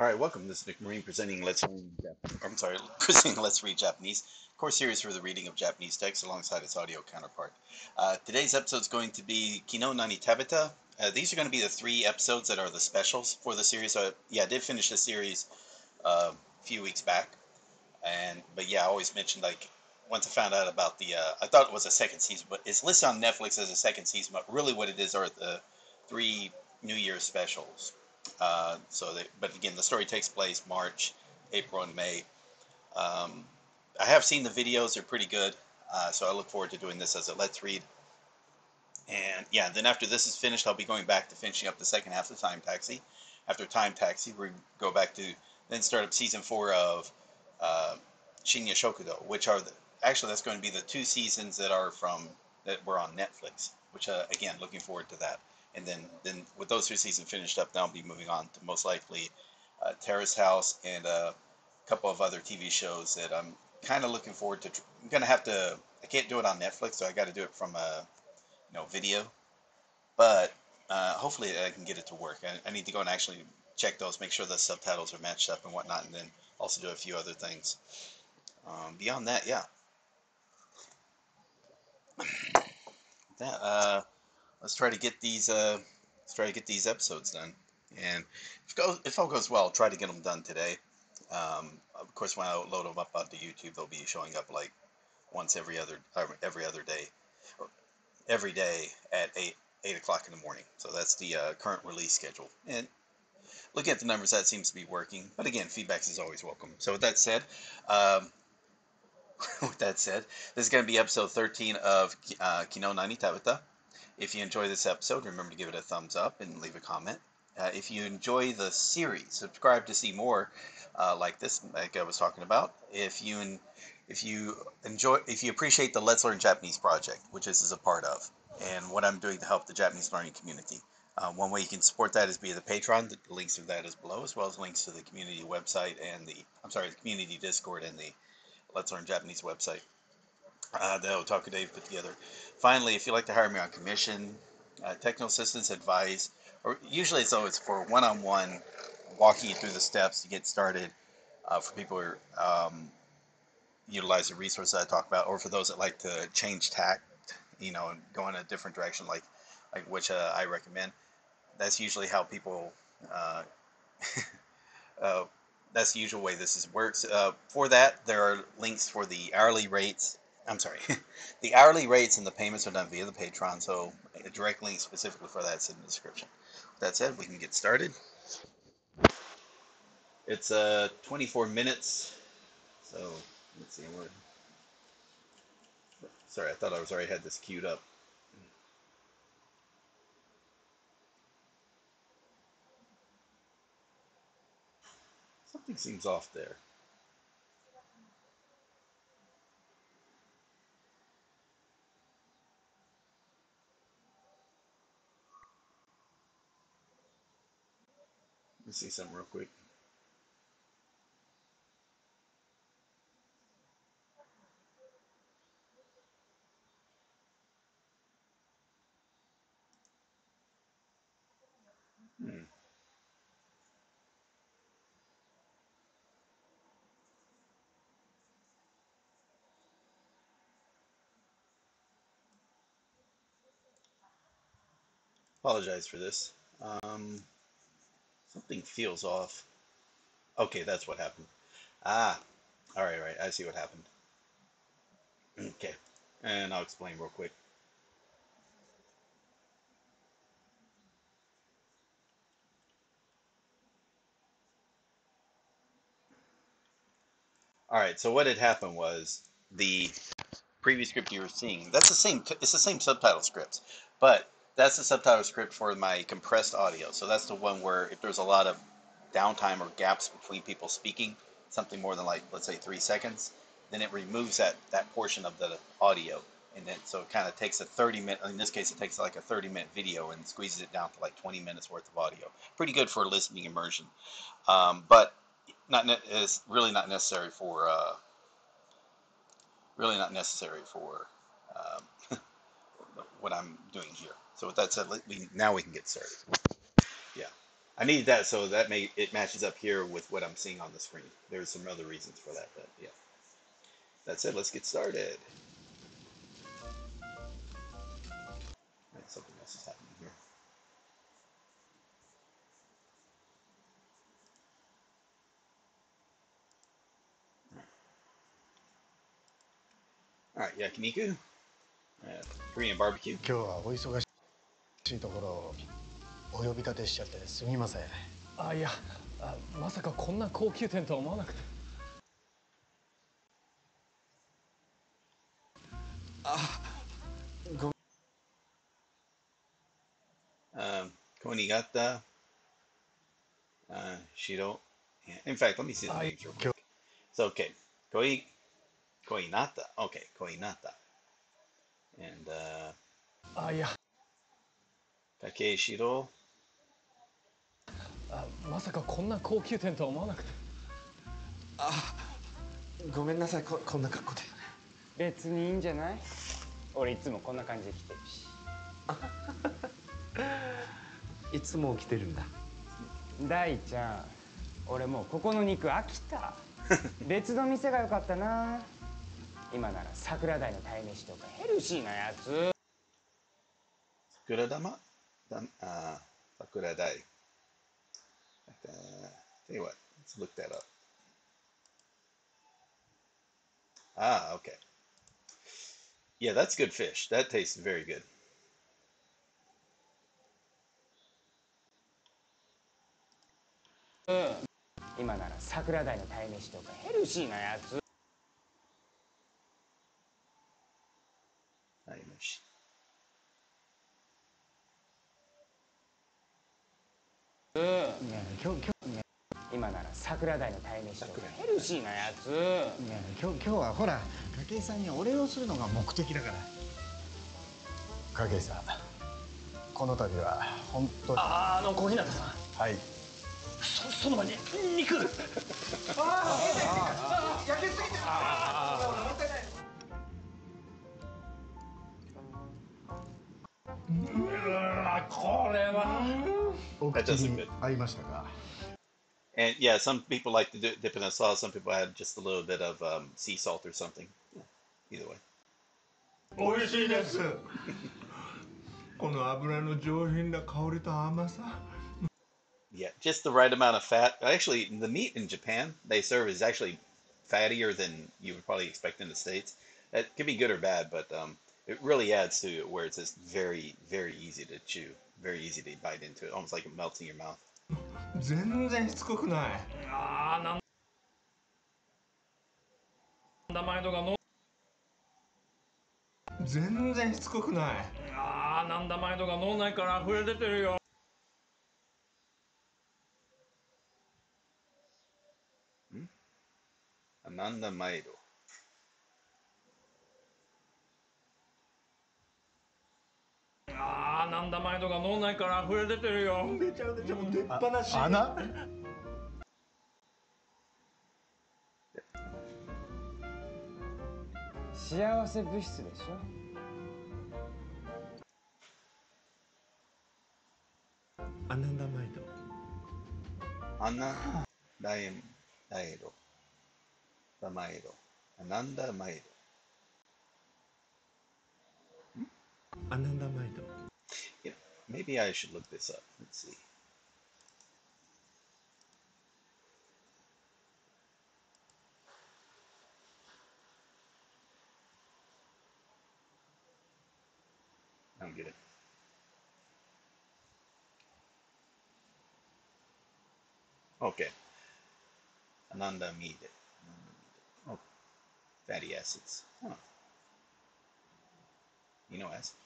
All right, welcome. This is Nick Marine presenting presenting Let's Read Japanese, course series for the reading of Japanese text alongside its audio counterpart. Today's episode is going to be Ki no Nani Tabeta. These are going to be the 3 episodes that are the specials for the series. I did finish the series a few weeks back, but I always mentioned, like, once I found out about I thought it was a second season, but it's listed on Netflix as a second season. But really, what it is are the 3 New Year's specials. But again, the story takes place March, April, and May. I have seen the videos; they're pretty good. So I look forward to doing this as a Let's Read. And then after this is finished, I'll be going back to finishing up the second half of Time Taxi. After Time Taxi, we go back to then start up season 4 of Shinya Shokudo, which are actually that's going to be the 2 seasons that were on Netflix. Which again, looking forward to that. And then with those 2 seasons finished up, now I'll be moving on to most likely Terrace House and a couple of other TV shows that I'm kind of looking forward to. I'm gonna have to. I can't do it on Netflix, so I got to do it from a video. But hopefully I can get it to work. I need to go and actually check those, make sure the subtitles are matched up and whatnot, and then also do a few other things. Beyond that, let's try to get these episodes done. And if all goes well, I'll try to get them done today. Of course, when I load them up onto YouTube, they'll be showing up like once every other day, or every day at 8 o'clock in the morning. So that's the current release schedule. And looking at the numbers, that seems to be working. But again, feedback is always welcome. So with that said, this is going to be episode 13 of Ki no Nani Tabeta. If you enjoy this episode, remember to give it a thumbs up and leave a comment. If you enjoy the series, subscribe to see more like this, like I was talking about. If you appreciate the Let's Learn Japanese project, which this is a part of, and what I'm doing to help the Japanese learning community. One way you can support that is via the Patreon. The links to that is below, as well as links to the community website and the community Discord and the Let's Learn Japanese website that Otaku Dave put together. Finally, if you'd like to hire me on commission, technical assistance, advice, or usually it's for one-on-one, walking you through the steps to get started, for people who utilize the resources I talk about, or for those that like to change tack, and go in a different direction, like which I recommend. That's usually how people. That's the usual way this works. For that, there are links for the hourly rates. I'm sorry, the hourly rates and the payments are done via the Patreon, so a direct link specifically for that's in the description. With that said, we can get started. It's 24 minutes, so let's see. Sorry, I thought I already had this queued up. Something seems off there. Let me see something real quick. Apologize for this. Something feels off. Okay, that's what happened. Ah, all right, right. I see what happened. Okay, and I'll explain real quick. All right, so what had happened was the previous script you were seeing. That's the same. It's the same subtitle script, but that's the subtitle script for my compressed audio. So that's the one where if there's a lot of downtime or gaps between people speaking, something more than, like, let's say 3 seconds, then it removes that portion of the audio, and then so it kind of takes a 30-minute. In this case, it takes like a 30-minute video and squeezes it down to like 20 minutes worth of audio. Pretty good for listening immersion, but is really not necessary for what I'm doing here. So with that said, now we can get started. Yeah. I need that so that it matches up here with what I'm seeing on the screen. There's some other reasons for that, but yeah. That's it. Let's get started. Something else is happening here. All right, yakiniku, Korean barbecue. 今日はお忙しいところをお呼び立てしちゃってすみません。あ、いや、まさかこんな高級店とは思わなくて。Konigata, Shiro. In fact, let me see the names real quick. So, okay, Koinata. Okay, Koinata. And Kakei Shiro. まさかこんな高級店とは思わなくて。ごめんなさい、こんな格好で。別にいいんじゃない？俺いつもこんな感じで来てるし。いつも着てるんだ。大ちゃん、俺もうここの肉飽きた。別の店が良かったな。今なら桜鯛の鯛めしとかヘルシーなやつ。Sakuradama? Sakuradai. Tell you what, let's look that up. Ah, okay. Yeah, that's good fish. That tastes very good. Mm. 今なら桜鯛の鯛めしとかヘルシーなやつ。鯛めし。今なら桜鯛の鯛めしとかヘルシーなやつ。今日はほら、筧さんにお礼をするのが目的だから。筧さん、この度は本当に。小日向さん。はい。その前に肉。焼けすぎてる。もったいない。これは。お口に合いましたか。And yeah, some people like to dip in a sauce. Some people add just a little bit of sea salt or something. Either way. 美味しいです。この油の上品な香りと甘さ。Yeah, just the right amount of fat. Actually, the meat in Japan they serve is actually fattier than you would probably expect in the States. That could be good or bad, but it really adds to it where it's just very, very easy to chew, very easy to bite into it, almost like it melts in your mouth. 全然しつこくない。なんだ毎度がの。全然しつこくない。なんだ毎度が脳内から溢れ出てるよ。Ananda Maido. なんだ毎度が脳内から溢れ出てるよ。めちゃめちゃもう出っ放し。穴？幸せ物質でしょ。アナンダマイド。Ananda Maido. The Maido. Ananda Maido. アナンダマイド。Yeah, maybe I should look this up. Let's see. I don't get it. Okay. Ananda Mide. Oh, fatty acids. Huh. Amino acid.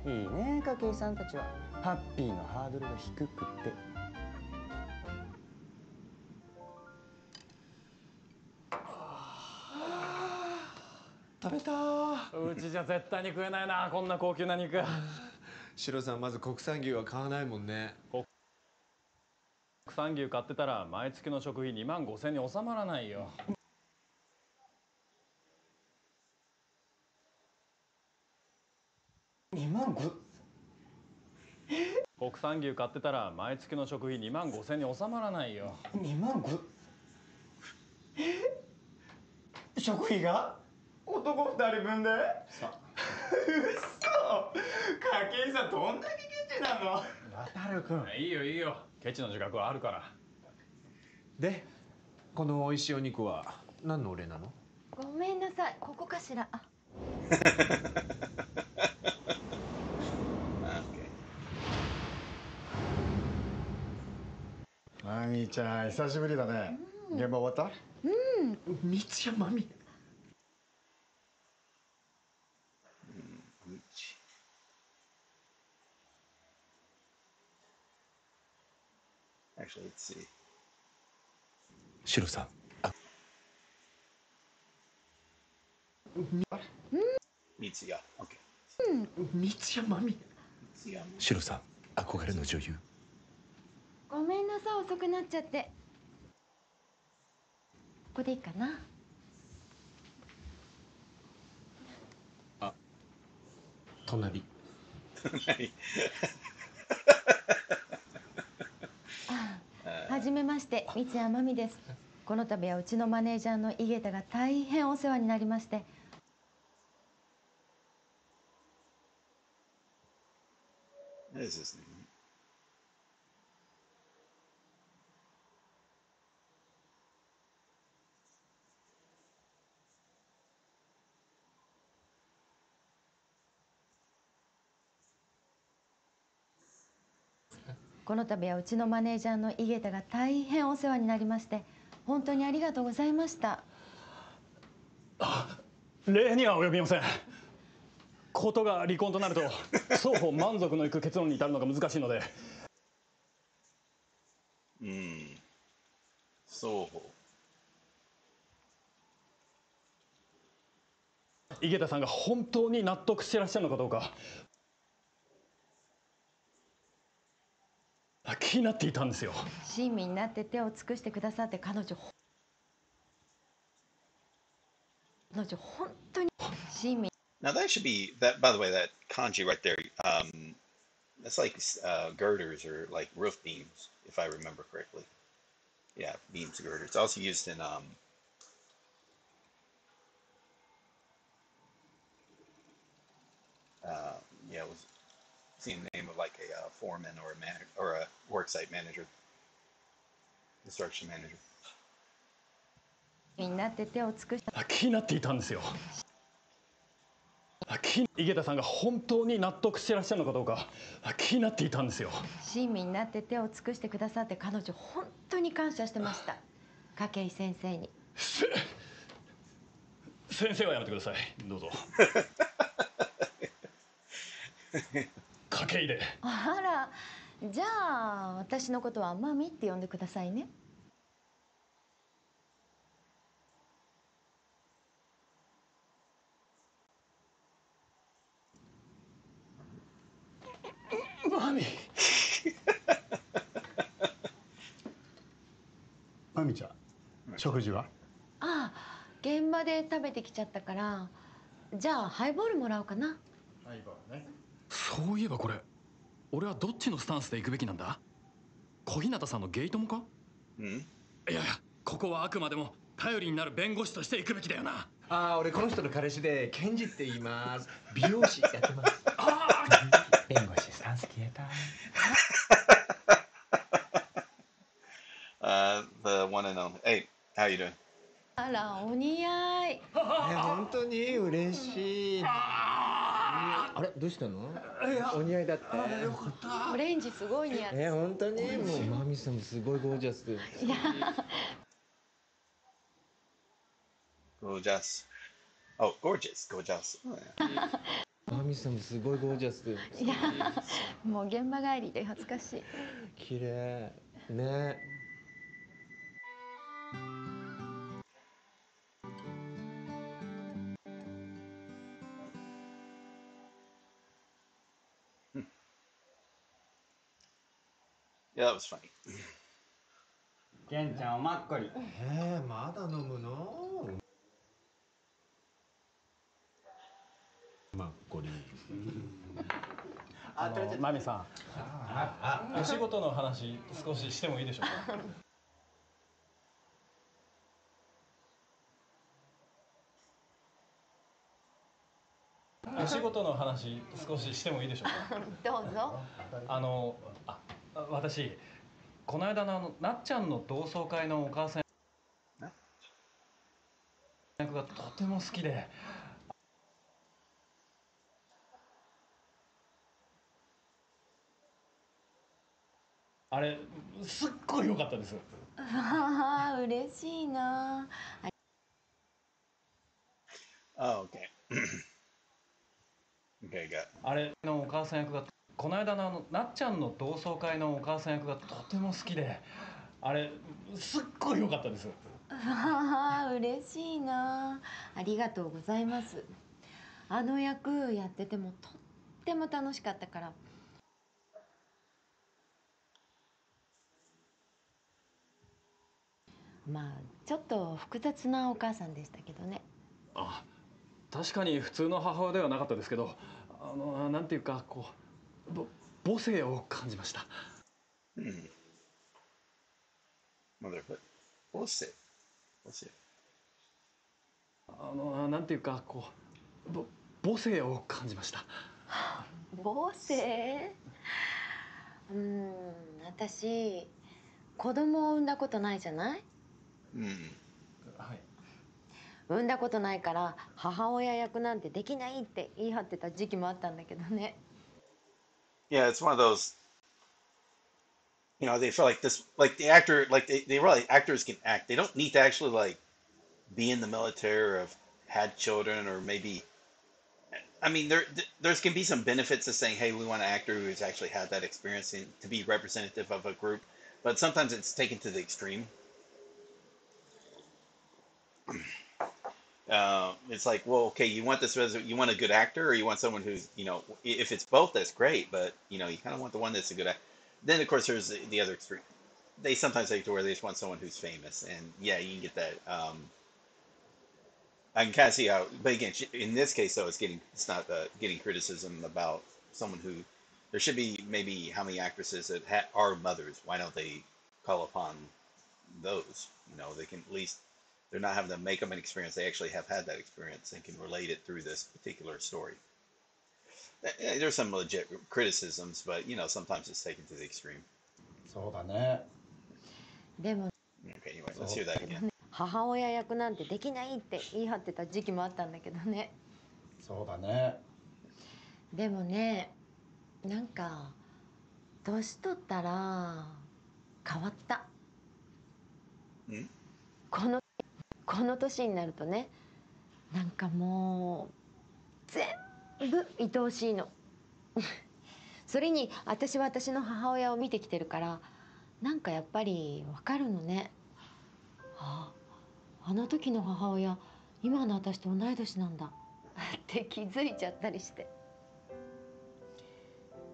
いいね、筧さんたちは。ハッピーのハードルが低くて。食べたー。うちじゃ絶対に食えないな、こんな高級な肉。シロさんまず国産牛は買わないもんね。国産牛買ってたら毎月の食費2万5千に収まらないよ。2万5。国産牛買ってたら毎月の食費2万5千に収まらないよ。2万5。食費が男2人分で。さあ。嘘。筧さんどんだけケチなの。渡るくん。いいよいいよ。ケチの自覚はあるから。で、この美味しいお肉は何のお礼なの？ごめんなさい、ここかしら。あ、マミちゃん久しぶりだね。現場終わった？三ツ矢マミ。Actually, let's see. シロさん。三ツ矢。Okay. 三ツ矢マミ。三ツ矢。シロさん、憧れの女優。ごめんなさい、遅くなっちゃって。ここでいいかな。隣。はじめまして、三ツ矢真美です。この度はうちのマネージャーの井桁が大変お世話になりまして。What is this name? この度はうちのマネージャーの井桁が大変お世話になりまして、本当にありがとうございました。礼には及びません。ことが離婚となると双方満足のいく結論に至るのが難しいので。そう。井桁さんが本当に納得してらっしゃるのかどうか気になっていたんですよ。親身になって手を尽くしてくださって、彼女本当に親身。Now that should be that. By the way, that kanji right there. That's like girders or like roof beams, if I remember correctly. Yeah, beams, girders. It's also used in yeah, it was seeing the name of like a foreman or a man or a worksite manager, construction manager. になって手を尽くした。気になっていたんですよ。井桁さんが本当に納得してらっしゃるのかどうか気になっていたんですよ。親身になって手を尽くしてくださって、彼女本当に感謝してました。筧先生に。先生はやめてください。どうぞ。筧で。あら、じゃあ私のことはマミって呼んでくださいね。マミ。マミちゃん、食事は？ああ、現場で食べてきちゃったから、じゃあハイボールもらおうかな。ハイボールね。そういえばこれ、俺はどっちのスタンスで行くべきなんだ？小日向さんのゲイ友か？いやいや、ここはあくまでも頼りになる弁護士として行くべきだよな。俺この人の彼氏でケンジって言います。美容師やってます。弁護士スタンス消えた。The one and only. Hey, how you doing? あら、お似合い。本当に嬉しい。あれどうしたの？お似合いだって。オレンジすごい似合って。本当にもうマミさんもすごいゴージャスで。いや。Gorgeous. Oh, gorgeous, gorgeous. マミさんもすごいゴージャスで。いや、もう現場帰りで恥ずかしい。綺麗ね。Yeah, that was funny. ケンちゃんおまっこり。まだ飲むの？マッコリ。マミさん、お仕事の話少ししてもいいでしょうか。お仕事の話少ししてもいいでしょうか。どうぞ。私この間のなっちゃんの同窓会のお母さん役がとても好きで。あれすっごい良かったです。ああ、嬉しいな。Oh, okay. Okay, got it. あれのお母さん役がこの間のなっちゃんの同窓会のお母さん役がとても好きで、あれすっごい良かったです。ああ、嬉しいな。ありがとうございます。あの役やっててもとっても楽しかったから。まあちょっと複雑なお母さんでしたけどね。あ、確かに普通の母親ではなかったですけど、なんていうかこう母性を感じました。Motherhood. We'll see. We'll see. なんていうかこう母性を感じました。母性？私子供を産んだことないじゃない？はい。産んだことないから母親役なんてできないって言い張ってた時期もあったんだけどね。Yeah, it's one of those. They feel like this, like the actor, like they really actors can act. They don't need to actually like be in the military or have had children or maybe. I mean, there's can be some benefits to saying, hey, we want an actor who's actually had that experience and to be representative of a group, but sometimes it's taken to the extreme. It's like, well, okay, you want you want a good actor, or you want someone who's, if it's both, that's great, but you kind of want the one that's a good actor. Then, of course, there's the other extreme. They sometimes take to where they just want someone who's famous, and yeah, you can get that. I can kind of see how, but again, in this case, though, it's not getting criticism about someone who there should be maybe how many actresses that are mothers. Why don't they call upon those? They can at least they're not having to make up an experience. They actually have had that experience and can relate it through this particular story. There's some legit criticisms, but sometimes it's taken to the extreme. そうだね。でも Okay, anyway, let's hear that again. 母親役なんてできないって言い張ってた時期もあったんだけどね。そうだね。でもね、なんか年取ったら変わった。この年になるとね、なんかもう全部愛おしいの。それに私は私の母親を見てきてるから、なんかやっぱりわかるのね。あの時の母親、今の私と同い年なんだって気づいちゃったりして。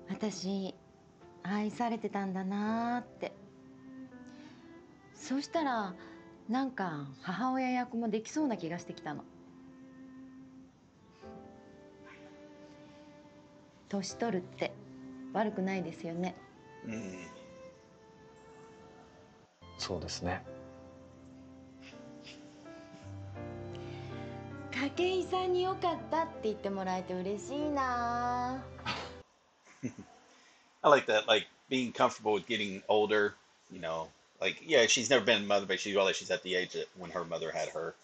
私愛されてたんだなーって。そうしたらなんか母親役もできそうな気がしてきたの。年取るって悪くないですよね。そうですね。筧さんに良かったって言ってもらえて嬉しいな。I like that, like being comfortable with getting older. Like yeah, she's never been a mother, but she's at the age that when her mother had her.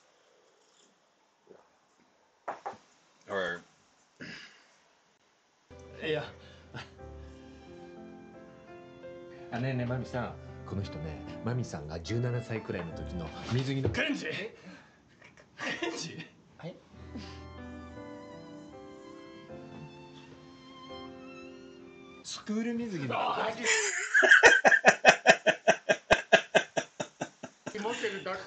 Or いや、ねえねえマミさん、この人ね、マミさんが17歳くらいの時の水着の。ケンジ。はい。スクール水着の。持ってるだけ。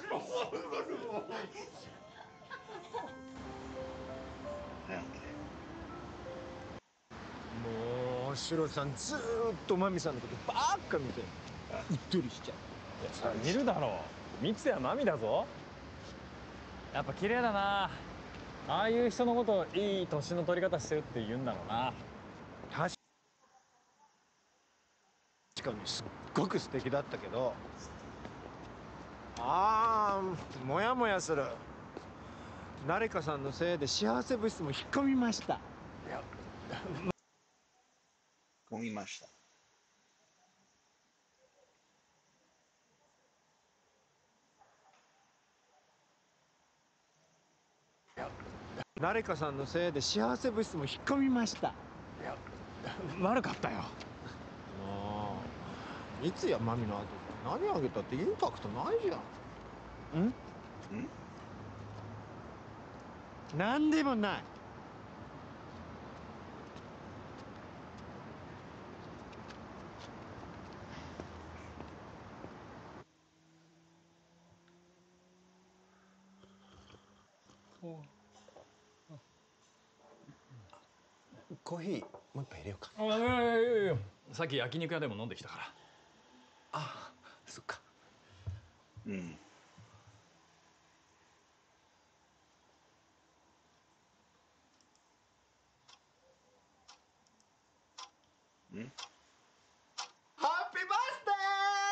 もうシロさんずーっとマミさんのことばっか見てうっとりしちゃう。見るだろう。三ツ矢マミだぞ。やっぱ綺麗だな。ああいう人のことをいい年の取り方してるって言うんだろうな。確かにすっごく素敵だったけど、もやもやする。誰かさんのせいで幸せ物質も引っ込みました。込みました。誰かさんのせいで幸せ物質も引っ込みました。悪かったよ。いつやマミの後何あげたってインパクトないじゃん。なんでもない。コーヒーもう一杯入れようか。いやさっき焼肉屋でも飲んできたから。あ、そっか。うん。ハッピーバー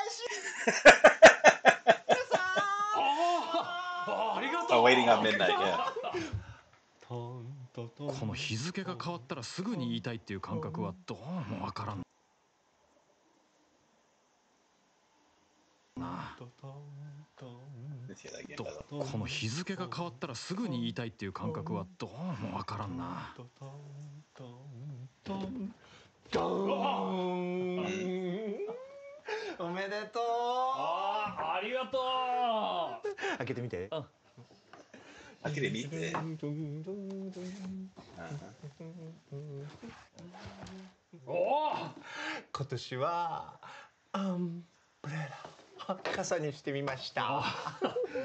スデー。ありがとう。 Waiting on midnight, yeah. この日付が変わったらすぐに言いたいっていう感覚はどうもわからんな。この日付が変わったらすぐに言いたいっていう感覚はどうもわからんな。おめでとう。ありがとう。開けてみて。開けてみて。今年はアンブレラ傘にしてみました。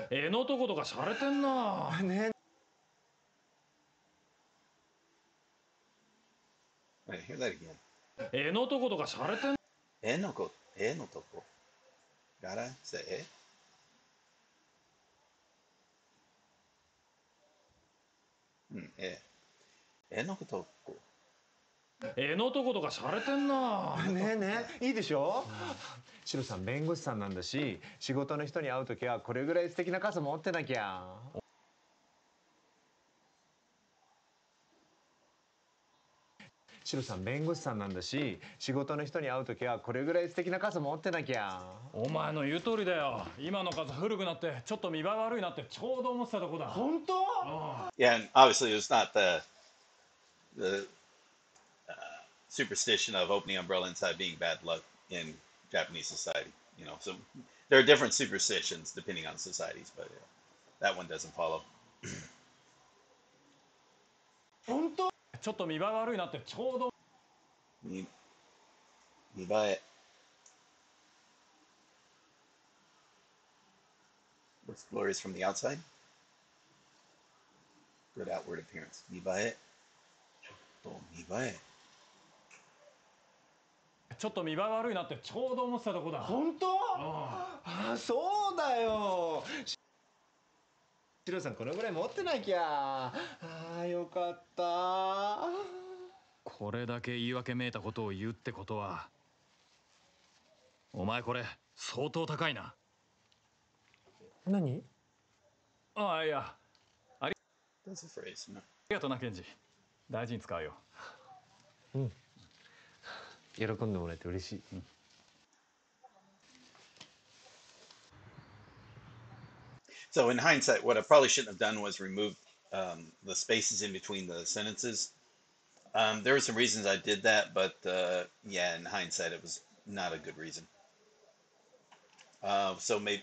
絵のとことか洒落てんな。ね。Wait, hear that again. 絵のとことか洒落てん。絵のとこ。Gotta say. 絵のとこ。絵のとことか洒落てんな。ねえねえ、いいでしょ。シロさん弁護士さんなんだし、仕事の人に会うときはこれぐらい素敵な傘持ってなきゃ。シロさん弁護士さんなんだし、仕事の人に会うときはこれぐらい素敵な傘持ってなきゃ。お前の言う通りだよ。今の傘古くなってちょっと見栄え悪いなってちょうど思ってたとこだ。本当Yeah, and obviously it's not the superstition of opening umbrella inside being bad luck in Japanese society. You know, so there are different superstitions depending on societies, but that one doesn't follow. 本当ちょっと見栄え悪いなってちょうど。見栄え。Looks glorious from the outside. Good outward appearance. 見栄え。ちょっと見栄え。ちょっと見栄え悪いなってちょうど思ってたとこだ。本当？あ、そうだよ。シロさんこのぐらい持ってなきゃ。よかった。これだけ言い訳めいたことを言うってことは、お前これ相当高いな。何？いや、That's a phrase. ありがとうなケンジ。大事に使うよ。喜んでもらえて嬉しい。So in hindsight, what I probably shouldn't have done was remove the spaces in between the sentences. There were some reasons I did that, but yeah, in hindsight, it was not a good reason. So maybe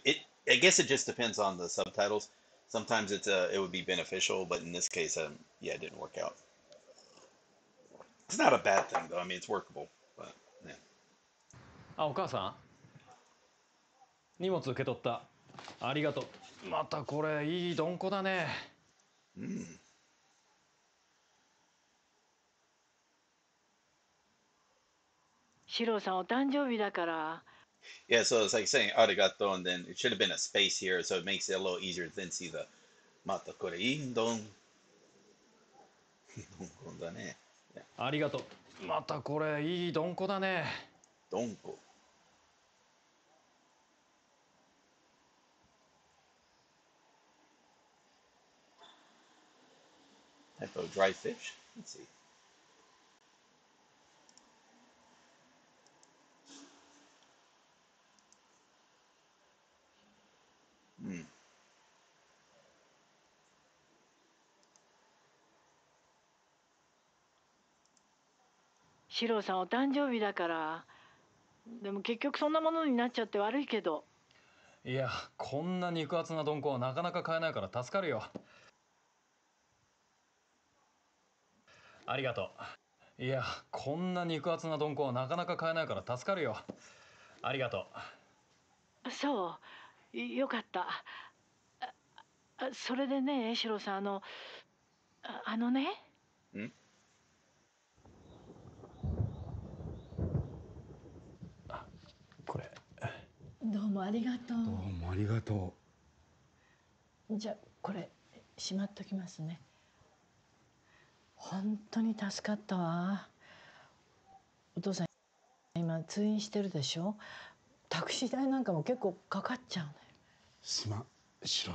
I guess it just depends on the subtitles. Sometimes it would be beneficial, but in this case, yeah, it didn't work out. It's not a bad thing though. I mean, it's workable, but yeah. お母さん、荷物受け取った。ありがとう。またこれいいどんこだね。シロさんお誕生日だから。Yeah, so it's like saying arigato, and then it should have been a space here, so it makes it a little easier to then see the mata kore indon. 鈍行だね。ありがとう。またこれいいどんこだね。鈍行。Type of dry fish. Let's see. Hmm. シロさんお誕生日だから。でも結局そんなものになっちゃって悪いけど。いや、こんな肉厚などんこはなかなか買えないから助かるよ。ありがとう。いや、こんな肉厚などんこはなかなか買えないから助かるよ。ありがとう。そうよかった。それでね、シロさんあのね。んこれ。どうもありがとう。どうもありがとじゃあこれしまっときますね。本当に助かったわ。お父さん今通院してるでしょ。タクシー代なんかも結構かかっちゃうのよ。すまん、シロ。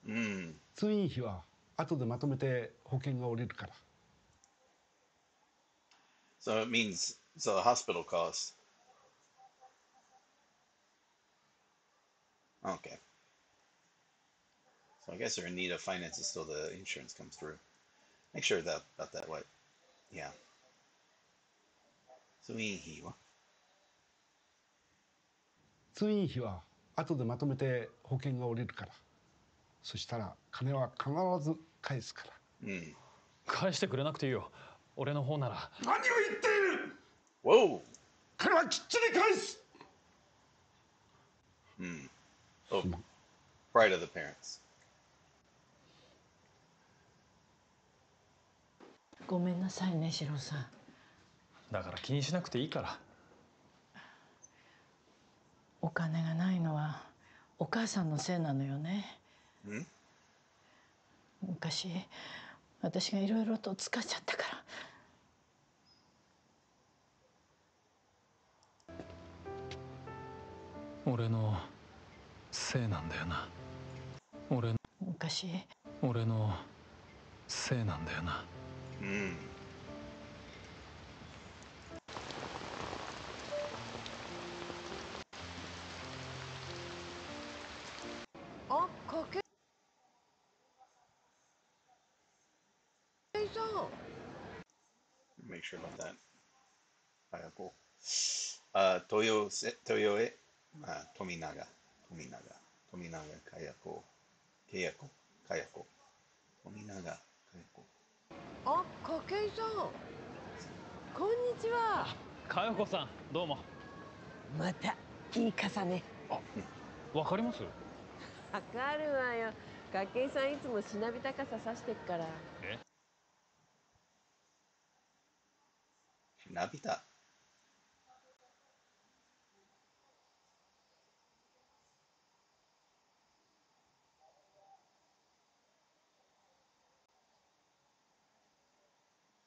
うん。通院費は後でまとめて保険が下りるから。So it means so the hospital cost. Okay. So I guess they're in need of finances till the insurance comes through. Make sure that about that. What? Yeah. So he. 通院費は後でまとめて保険が下りるから。そしたら金は必ず返すから。うん。返してくれなくていいよ。俺の方なら。何を言っている。Whoa. 金はきっちり返す。Hmm. Oh, pride of the parents. ごめんなさいね、シロさん。だから気にしなくていいから。お金がないのはお母さんのせいなのよね。ん？昔私がいろいろと使っちゃったから。俺のせいなんだよな。昔俺のせいなんだよな。うん。あ、筧さん。Make sure about that. はい、こう。豊江、富永、かやこ、けやこ、かやこ、富永、かやこ。あ、筧さん。こんにちは。かよこさん、どうも。またいい傘ね。わかります？わかるわよ。筧さんいつもしなびた傘さしてっから。え？しなびた。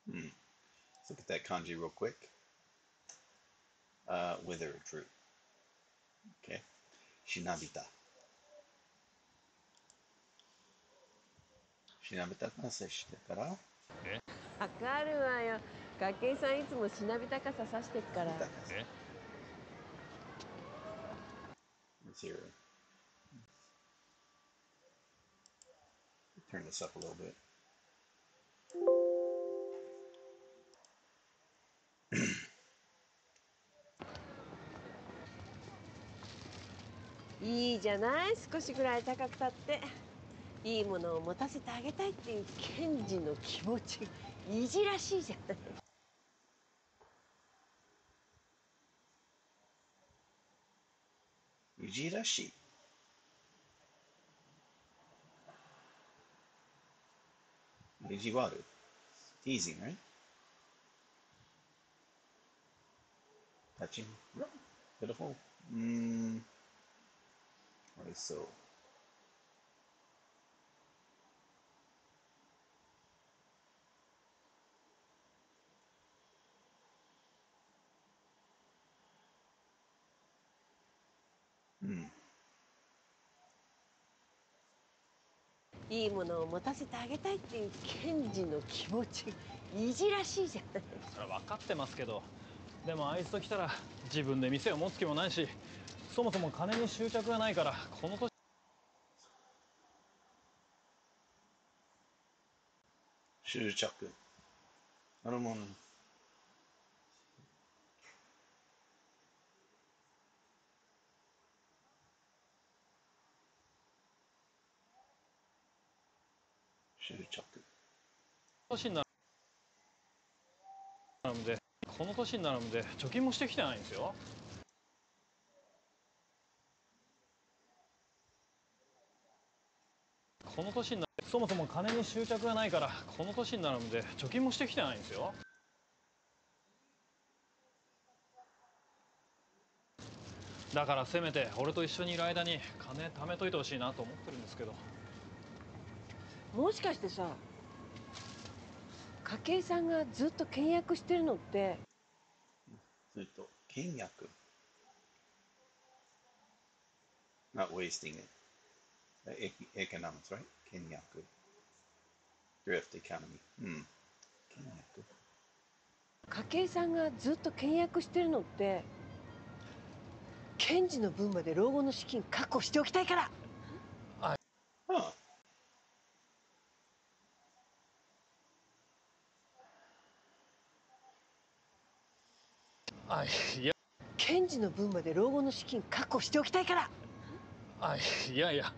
Hmm. Let's look at that kanji real quick. Wither or droop. Okay. しなびた。しなびた傘してから。わかるわよ。筧さんいつもしなびた傘さしてっから。え？ Let's hear. Turn this up a little bit. いいじゃない。少しぐらい高くたっていいものを持たせてあげたいっていう検事の気持ちいじらしいじゃない。いじらしい。意地悪。Teasing, right? Touching. Pitiful. Why so? Hmm. いいものを持たせてあげたいっていうケンジの気持ちいじらしいじゃない。それは分かってますけど、でもあいつと来たら自分で店を持つ気もないし、そもそも金に執着がないから、この年執着。なるほど。執着。年になるんで、この年になるんで貯金もしてきてないんですよ。この年になる、そもそも金に執着がないから、この年になるんで貯金もしてきてないんですよ。だからせめて俺と一緒にいる間に金貯めといてほしいなと思ってるんですけど。もしかしてさ、筧さんがずっと倹約してるのって。ずっと倹約。Not wasting it. Economics, right? 倹約。Thrift economy. うん。倹約。筧さんがずっと倹約してるのって、ケンジの分まで老後の資金確保しておきたいから。Huh. いや、ケンジの分まで老後の資金確保しておきたいから。いやいや、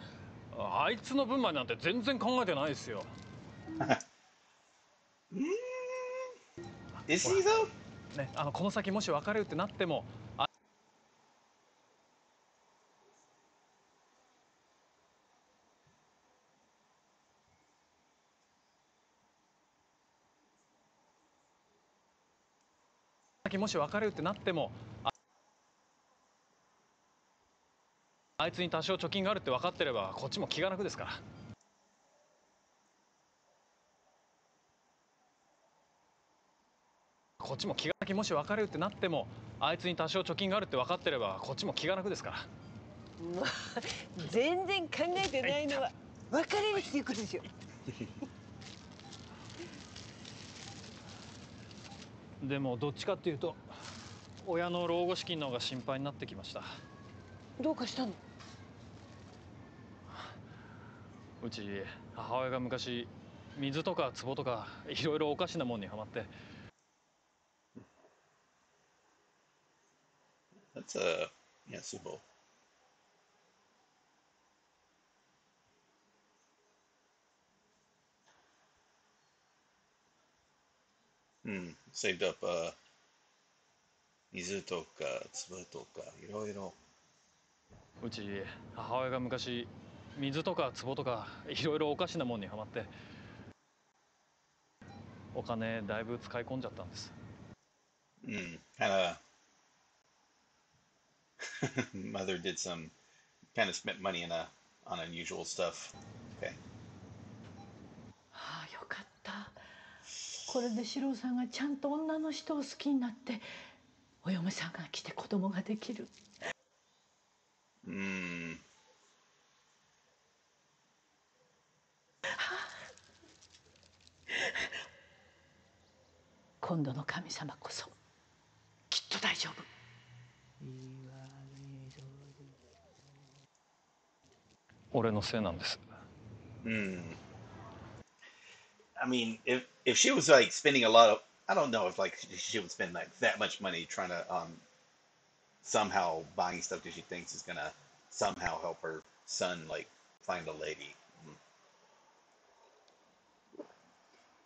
あいつの分までなんて全然考えてないですよ。Is he though? ね、この先もし別れるってなっても、もし別れるってなっても、あいつに多少貯金があるって分かってればこっちも気が楽ですから。こっちも気が楽。もし別れるってなっても、あいつに多少貯金があるって分かってればこっちも気が楽ですから。まあ、全然考えてないのは別れるっていうことですよ。でもどっちかっていうと親の老後資金の方が心配になってきました。どうかしたの？うち母親が昔水とか壺とかいろいろおかしなもんにハマって。That's yeah, Subo. Saved up 水とか粒とかいろいろ。うち母親が昔水とか壺とかいろいろおかしなもんにハマって、お金だいぶ使い込んじゃったんです。Kind of mother did some kind of spent money on unusual stuff. Okay. ああ、よかった。これで史郎さんがちゃんと女の人を好きになってお嫁さんが来て子供ができる。今度の神様こそきっと大丈夫。俺のせいなんです。I mean, if she was like spending a lot of, I don't know if like she would spend like that much money trying to somehow buying stuff that she thinks is gonna somehow help her son like find a lady.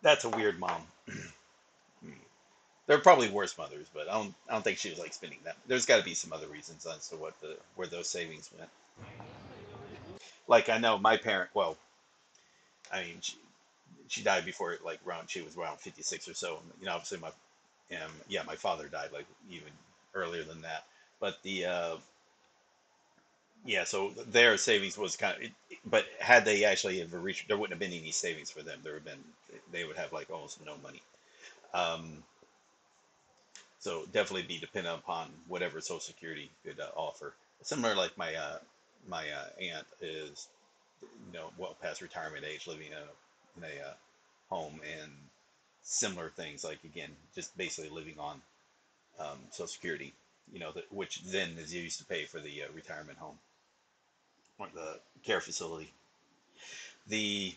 That's a weird mom. There are probably worse mothers, but I don't think she was like spending that. There's got to be some other reasons as to where those savings went. Like I know my parent. Well, I mean, she died before like around she was around 56 or so. You know, obviously my father died like even earlier than that. But yeah, so their savings was kind of. But had they actually ever reached, there wouldn't have been any savings for them. There would have been, they would have like almost no money. So definitely be dependent upon whatever Social Security could offer. similar like my aunt is, well past retirement age, living in a home, and similar things like again just basically living on Social Security, which then is used to pay for the retirement home or the care facility. The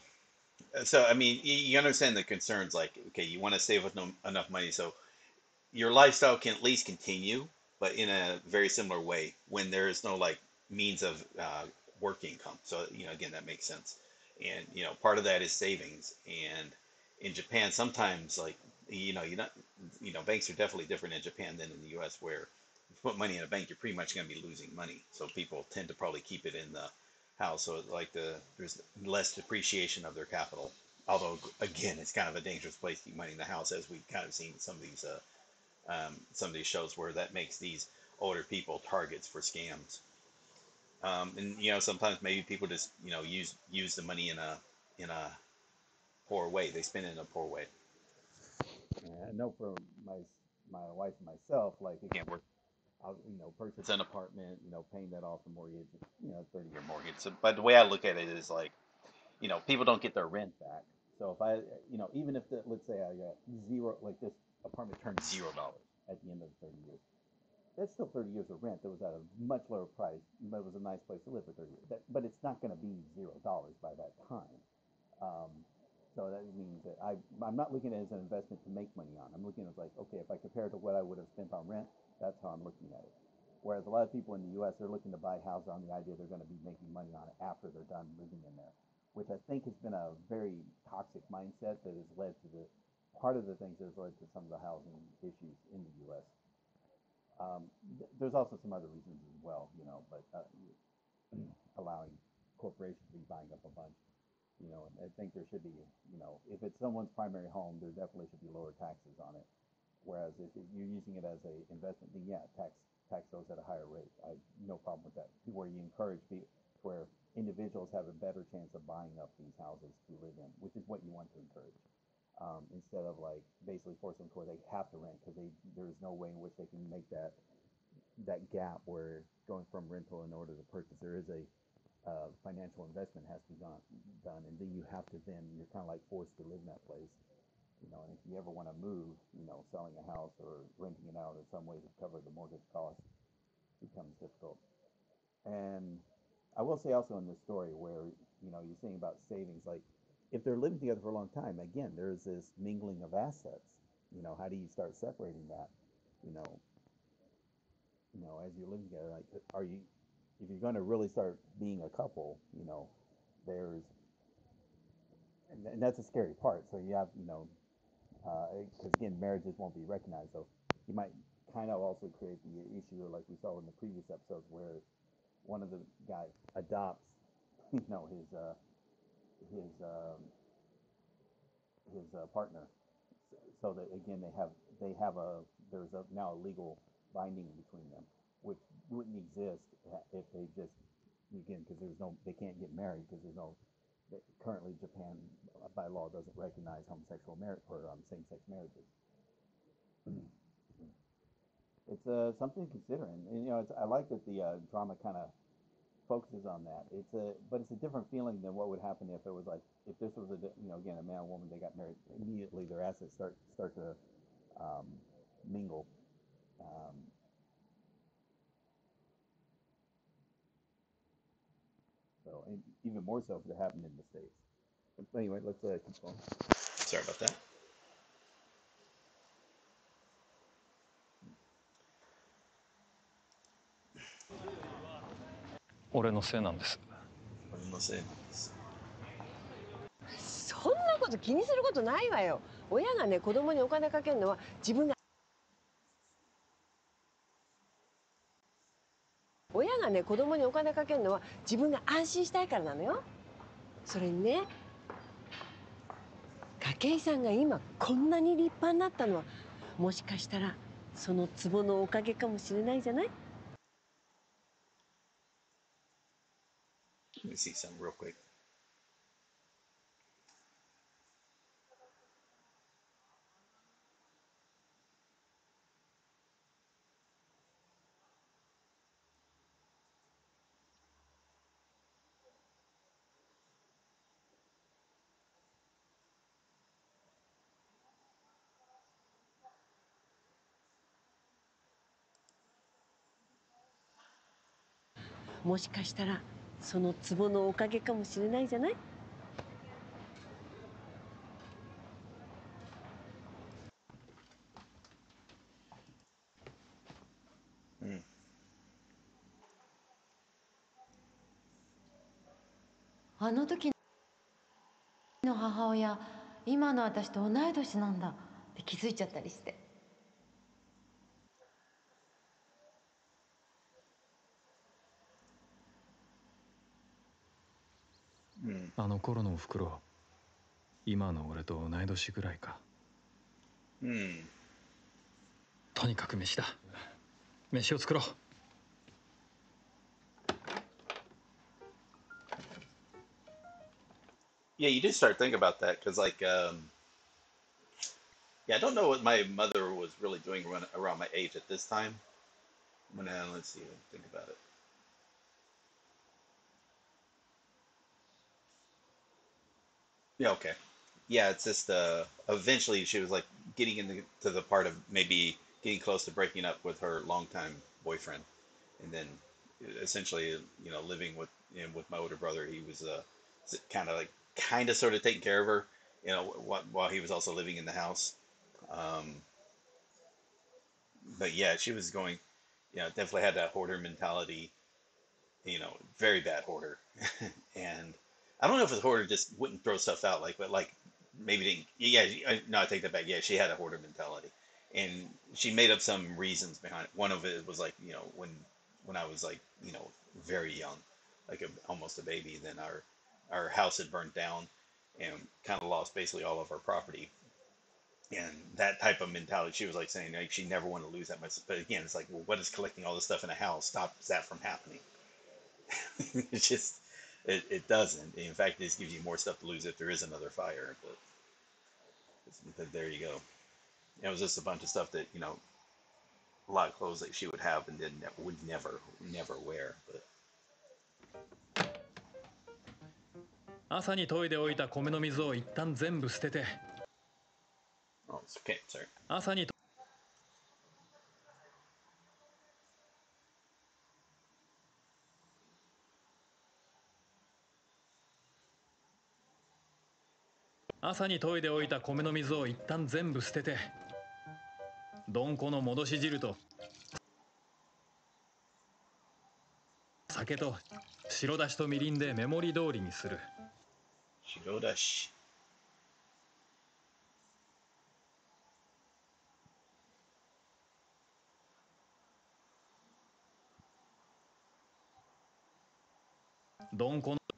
So I mean, you understand the concerns. Like, okay, you want to save enough money so your lifestyle can at least continue, but in a very similar way when there is no like means of work income. So again, that makes sense. And part of that is savings. And in Japan, sometimes like you not banks are definitely different in Japan than in the U.S. where if you put money in a bank, you're pretty much going to be losing money. So people tend to probably keep it in the house. So like there's less depreciation of their capital. Although again, it's kind of a dangerous place to keep money in the house, as we've kind of seen some of these shows where that makes these older people targets for scams. And sometimes maybe people just use the money in a poor way. They spend it in a poor way. And I know for my wife and myself, like again, I'll purchase an apartment, paying that off the mortgage, 30-year mortgage. So, but the way I look at it is like, people don't get their rent back. So if I, even if let's say I got zero, like this apartment turned $0 at the end of the 30 years, that's still 30 years of rent that was at a much lower price, but it was a nice place to live for 30 years. But it's not going to be $0 by that time. So that means that I'm not looking at it as an investment to make money on. I'm looking at it like, okay, if I compare it to what I would have spent on rent, that's how I'm looking at it. Whereas a lot of people in the U.S., they're looking to buy houses on the idea they're going to be making money on it after they're done living in there, which I think has been a very toxic mindset that has led to part of the things that has led to some of the housing issues in the U.S. There's also some other reasons as well, but allowing corporations to be buying up a bunch, and I think there should be, if it's someone's primary home, there definitely should be lower taxes on it. Whereas if you're using it as a investment, then yeah, tax those at a higher rate. I have no problem with that. Where you encourage people, where individuals have a better chance of buying up these houses to live in, which is what you want to encourage. Instead of like basically forcing them to where they have to rent because there's no way in which they can make that gap where going from rental in order to purchase, there is a financial investment has to be done, and then you're kind of like forced to live in that place. And if you ever want to move, selling a house or renting it out in some way to cover the mortgage cost becomes difficult. And I will say also in this story where, you're saying about savings, like if they're living together for a long time, again, there's this mingling of assets. How do you start separating that? As you're living together, like, if you're going to really start being a couple, and that's a scary part. So you have, because again, marriages won't be recognized. So you might kind of also create the issue like we saw in the previous episodes where one of the guys adopts, his partner, so that again there's now a legal binding between them, which wouldn't exist if they just because they can't get married because currently Japan by law doesn't recognize homosexual marriage or same-sex marriages. It's something to consider, and I like that the drama kind of focuses on that. But it's a different feeling than what would happen if it was like if this was again a man and woman, they got married immediately, their assets start to mingle. So and even more so if it happened in the States. But anyway, let's keep going. Sorry about that.俺のせいなんです。俺のせいなんです。そんなこと気にすることないわよ。親がね、子供にお金かけるのは自分が安心したいからなのよ。それにね、筧さんが今こんなに立派になったのはもしかしたらその壺のおかげかもしれないじゃない？ Let me see something real quick. もしかしたらそのツボのおかげかもしれないじゃない。あの時の母親、今の私と同い年なんだって気づいちゃったりして。あの頃のおふくろ、今の俺と同い年ぐらいか。とにかく飯だ。飯を作ろう。Yeah, you do start thinking about that because, like, yeah, I don't know what my mother was really doing around my age at this time. Let's see, think about it. Yeah, okay. Yeah, it's just eventually she was like getting into the part of maybe getting close to breaking up with her longtime boyfriend, and then essentially, living with my older brother. He was kind of sort of taking care of her, while he was also living in the house. Um, but yeah, she was going, definitely had that hoarder mentality, very bad hoarder. And I don't know if it's hoarder just wouldn't throw stuff out, but like maybe didn't. Yeah, no, I take that back. Yeah, she had a hoarder mentality, and she made up some reasons behind it. One of it was like, when I was like, very young, like almost a baby, then our house had burnt down and kind of lost basically all of our property. And that type of mentality, she was like saying like she never wanted to lose that much. But again, it's like, well, what does collecting all this stuff in a house stops that from happening? It's just, it doesn't. In fact, it just gives you more stuff to lose if there is another fire. But there you go. It was just a bunch of stuff that, a lot of clothes that she would have and then would never wear. But 朝に研いでおいた米の水を一旦全部捨てて。Oh, it's okay, sorry. 朝に研いでおいた米の水を一旦全部捨てて、どんこの戻し汁と酒と白だしとみりんでメモリ通りにする。白だし。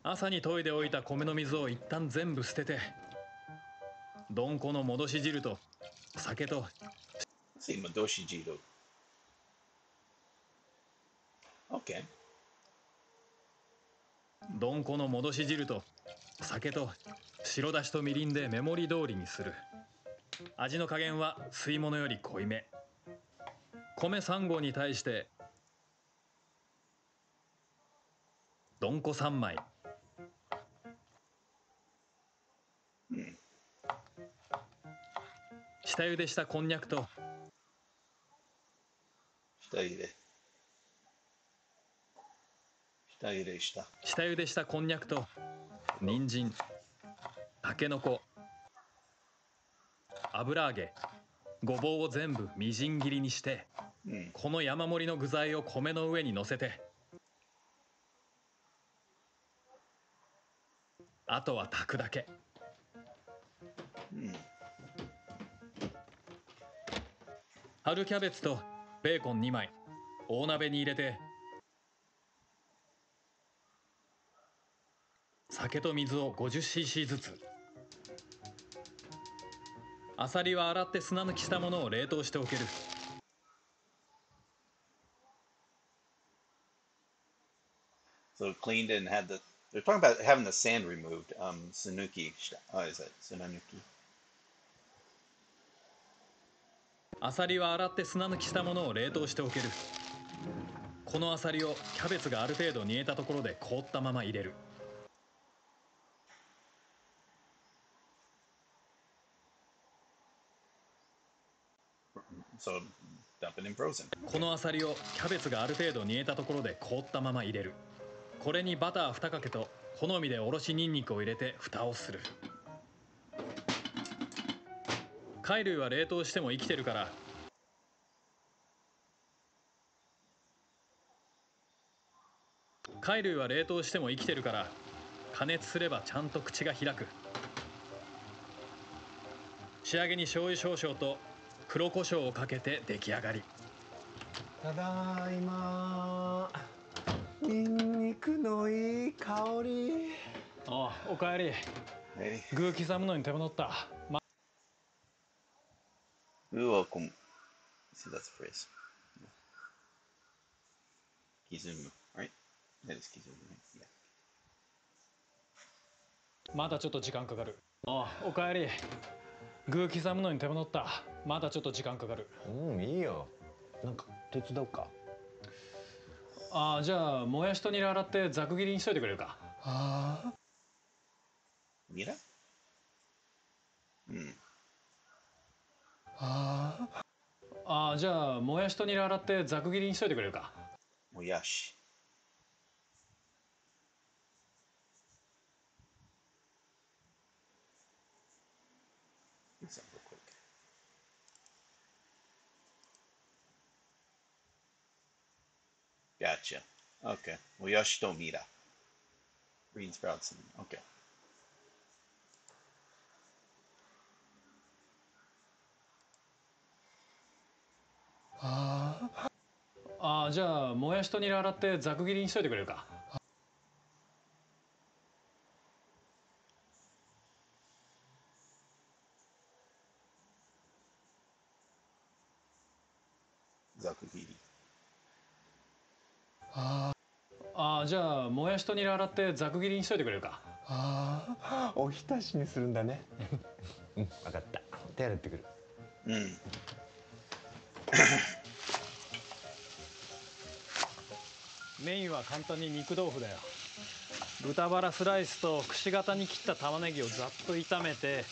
朝に研いでおいた米の水を一旦全部捨てて、どんこの戻し汁と酒と。戻し汁。OK。どんこの戻し汁と酒と白だしとみりんでメモリ通りにする。味の加減は吸い物より濃いめ。米3合に対してどんこ3枚。下茹でしたこんにゃくと下茹でしたこんにゃくと人参、たけのこ、油揚げ、ごぼうを全部みじん切りにして、この山盛りの具材を米の上に乗せて、あとは炊くだけ。春キャベツとベーコン2枚大鍋に入れて、酒と水を 50cc ずつ。アサリは洗って砂抜きしたものを冷凍しておける。So cleaned and had the. They're talking about having the sand removed. Sunuki. Is that sunanuki? アサリは洗って砂抜きしたものを冷凍しておける。このアサリをキャベツがある程度煮えたところで凍ったまま入れる。So dump it in frozen. このアサリをキャベツがある程度煮えたところで凍ったまま入れる。これにバター2かけと好みでおろしニンニクを入れて蓋をする。貝類は冷凍しても生きてるから加熱すればちゃんと口が開く。仕上げに醤油少々と黒胡椒をかけて出来上がり。ただいま。ニンニクのいい香り。ああ、おかえり。具刻むのに手間取った。You're welcome. See, that's the phrase. Kizumu, right? That is Kizumu, right? Yeah. まだちょっと時間かかる。ああ、おかえり。具刻むのに手間取った。まだちょっと時間かかる。いいよ。なんか手伝おうか。ああ、じゃあもやしとニラ洗ってざく切りにしといてくれるか。Mira? Hmm. ああ、じゃあもやしとニラ洗ってざく切りにしといてくれるか。Moyashi. Use that real quick. Gotcha. Okay. Moyashi to mira. Green sprouts. Okay. ああ、じゃあもやしとニラ洗ってざく切りにしといてくれるか。ざく切り。ああ、じゃあもやしとニラ洗ってざく切りにしといてくれるか。おひたしにするんだね。分かった。手洗ってくる。メインは簡単に肉豆腐だよ。豚バラスライスとくし形に切った玉ねぎをざっと炒めて、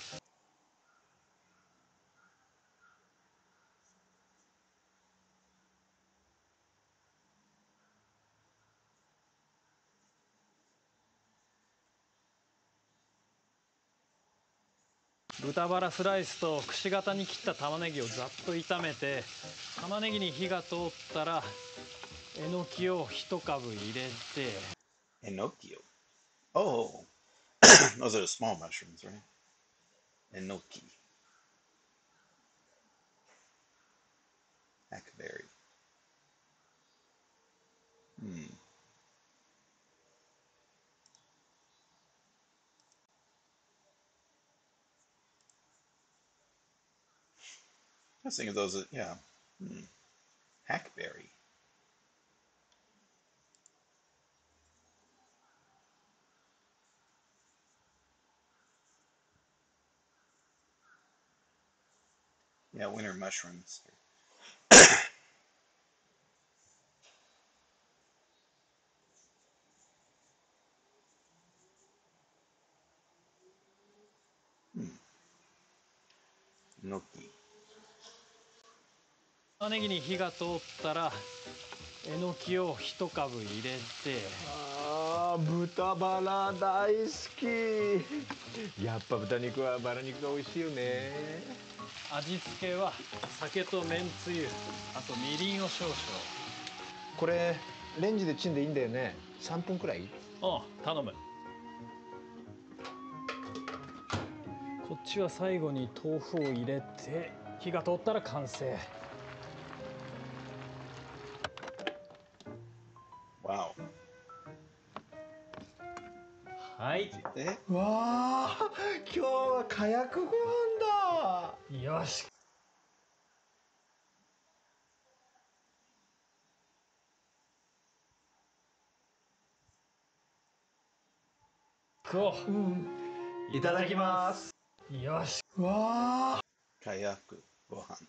玉ねぎに火が通ったらえのきを一株入れて。Enoki. Oh, those are the small mushrooms, right? Enoki. Hackberry. I was thinking of those, yeah. Hackberry. Yeah, winter mushrooms. Enoki. 玉ねぎに火が通ったらえのきを一株入れて。豚バラ大好き。やっぱ豚肉はバラ肉が美味しいよね。味付けは酒とめんつゆ、あとみりんを少々。これレンジでチンでいいんだよね。3分くらい？ああ、頼む。こっちは最後に豆腐を入れて火が通ったら完成。Wow. はい。わあ、今日は火薬ご飯だ。よし。いただきます。よし。わあ。Kayaku gohan.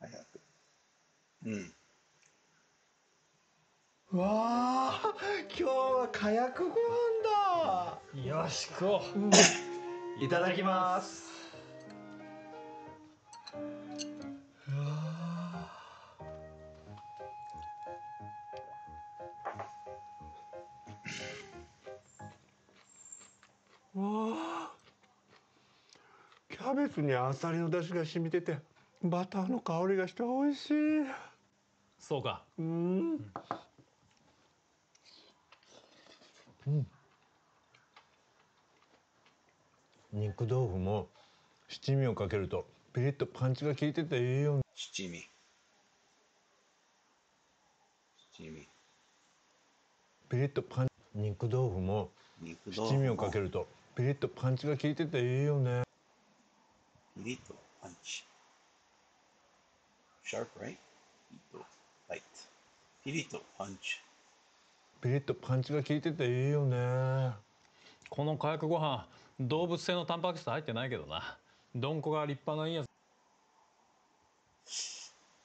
Kayaku. わあ、今日は火薬ご飯だ。よし、食おう。いただきます。わあ、キャベツにアサリの出汁が染みててバターの香りがして美味しい。そうか。うん。肉豆腐も七味をかけるとピリッとパンチが効いてていいよね。七味。七味。ピリッとパン肉豆腐も七味をかけるとピリッとパンチが効いてていいよね。ピリッとパンチ。Sharp, right? ライト。ピリッとパンチ。ピリッとパンチが効いてていいよね。この火薬ご飯、動物性のタンパク質入ってないけどな。どんこが立派ないいやつ。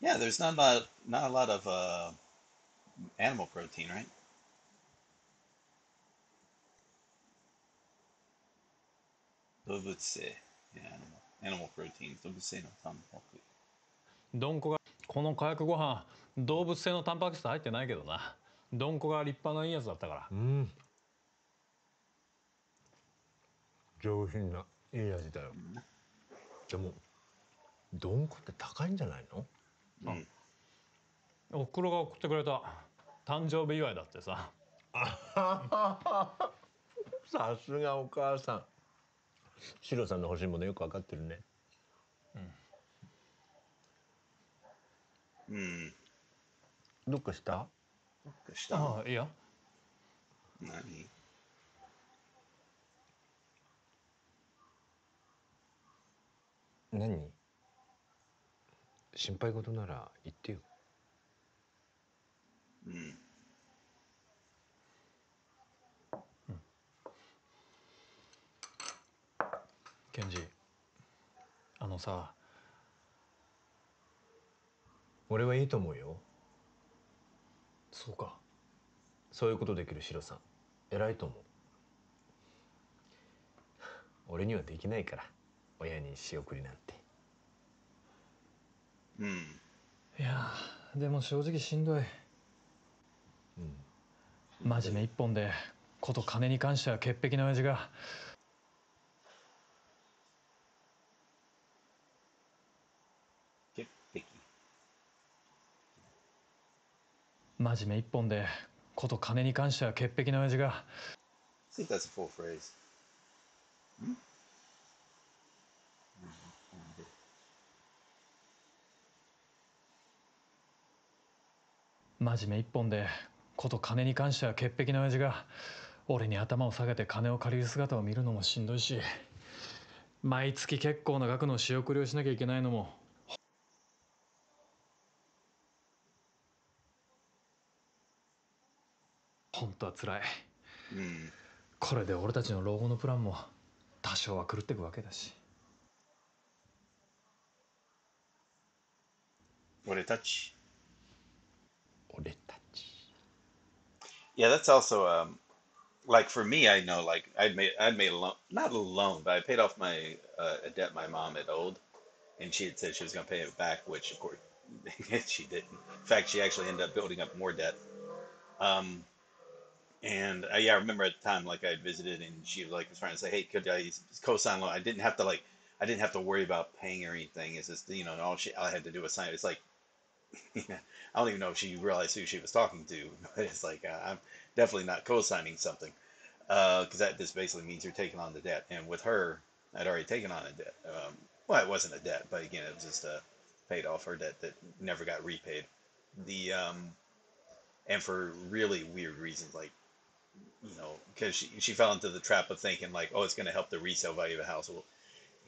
Yeah, there's not a lot of animal protein, right? 動物性。Animal protein. 動物性のタンパク。どんこが、この火薬ご飯、動物性のタンパク質入ってないけどな。どんこが立派ないいやつだったから。うん。上品ないい味だよ。でもどんこって高いんじゃないの？うん。おふくろが送ってくれた誕生日祝いだってさ。さすがお母さん。シロさんの欲しいものよくわかってるね。うん。どっかした？どっかした？ああ、いや。何？何？心配事なら言ってよ。うん。ケンジ、あのさ。俺はいいと思うよ。そうか。そういうことできるシロさん、偉いと思う。俺にはできないから、親に仕送りなんて。うん。いやでも正直しんどい。真面目一本でこと金に関しては潔癖な親父が。潔癖。真面目一本でこと金に関しては潔癖な親父が。I think that's a full phrase. 真面目一本でこと金に関しては潔癖な親父が俺に頭を下げて金を借りる姿を見るのもしんどいし、毎月結構な額の仕送りをしなきゃいけないのも本当はつらい。これで俺たちの老後のプランも多少は狂っていくわけだし。俺たち。俺たち。Yeah, that's also like for me. I know, like I'd made a loan, not a loan, but I paid off my a debt my mom had owed, and she had said she was going to pay it back, which of course she didn't. In fact, she actually ended up building up more debt. And yeah, I remember at the time, like I visited, and she like was trying to say, "Hey, could I co-sign loan?" I didn't have to worry about paying or anything. It's just all I had to do was sign. It's like, I don't even know if she realized who she was talking to, but it's like I'm definitely not co-signing something because that just basically means you're taking on the debt. And with her, I'd already taken on a debt. Well, it wasn't a debt, but again, it was just paid off her debt that never got repaid. And for really weird reasons, like because she fell into the trap of thinking like, oh, it's going to help the resale value of the house. Well,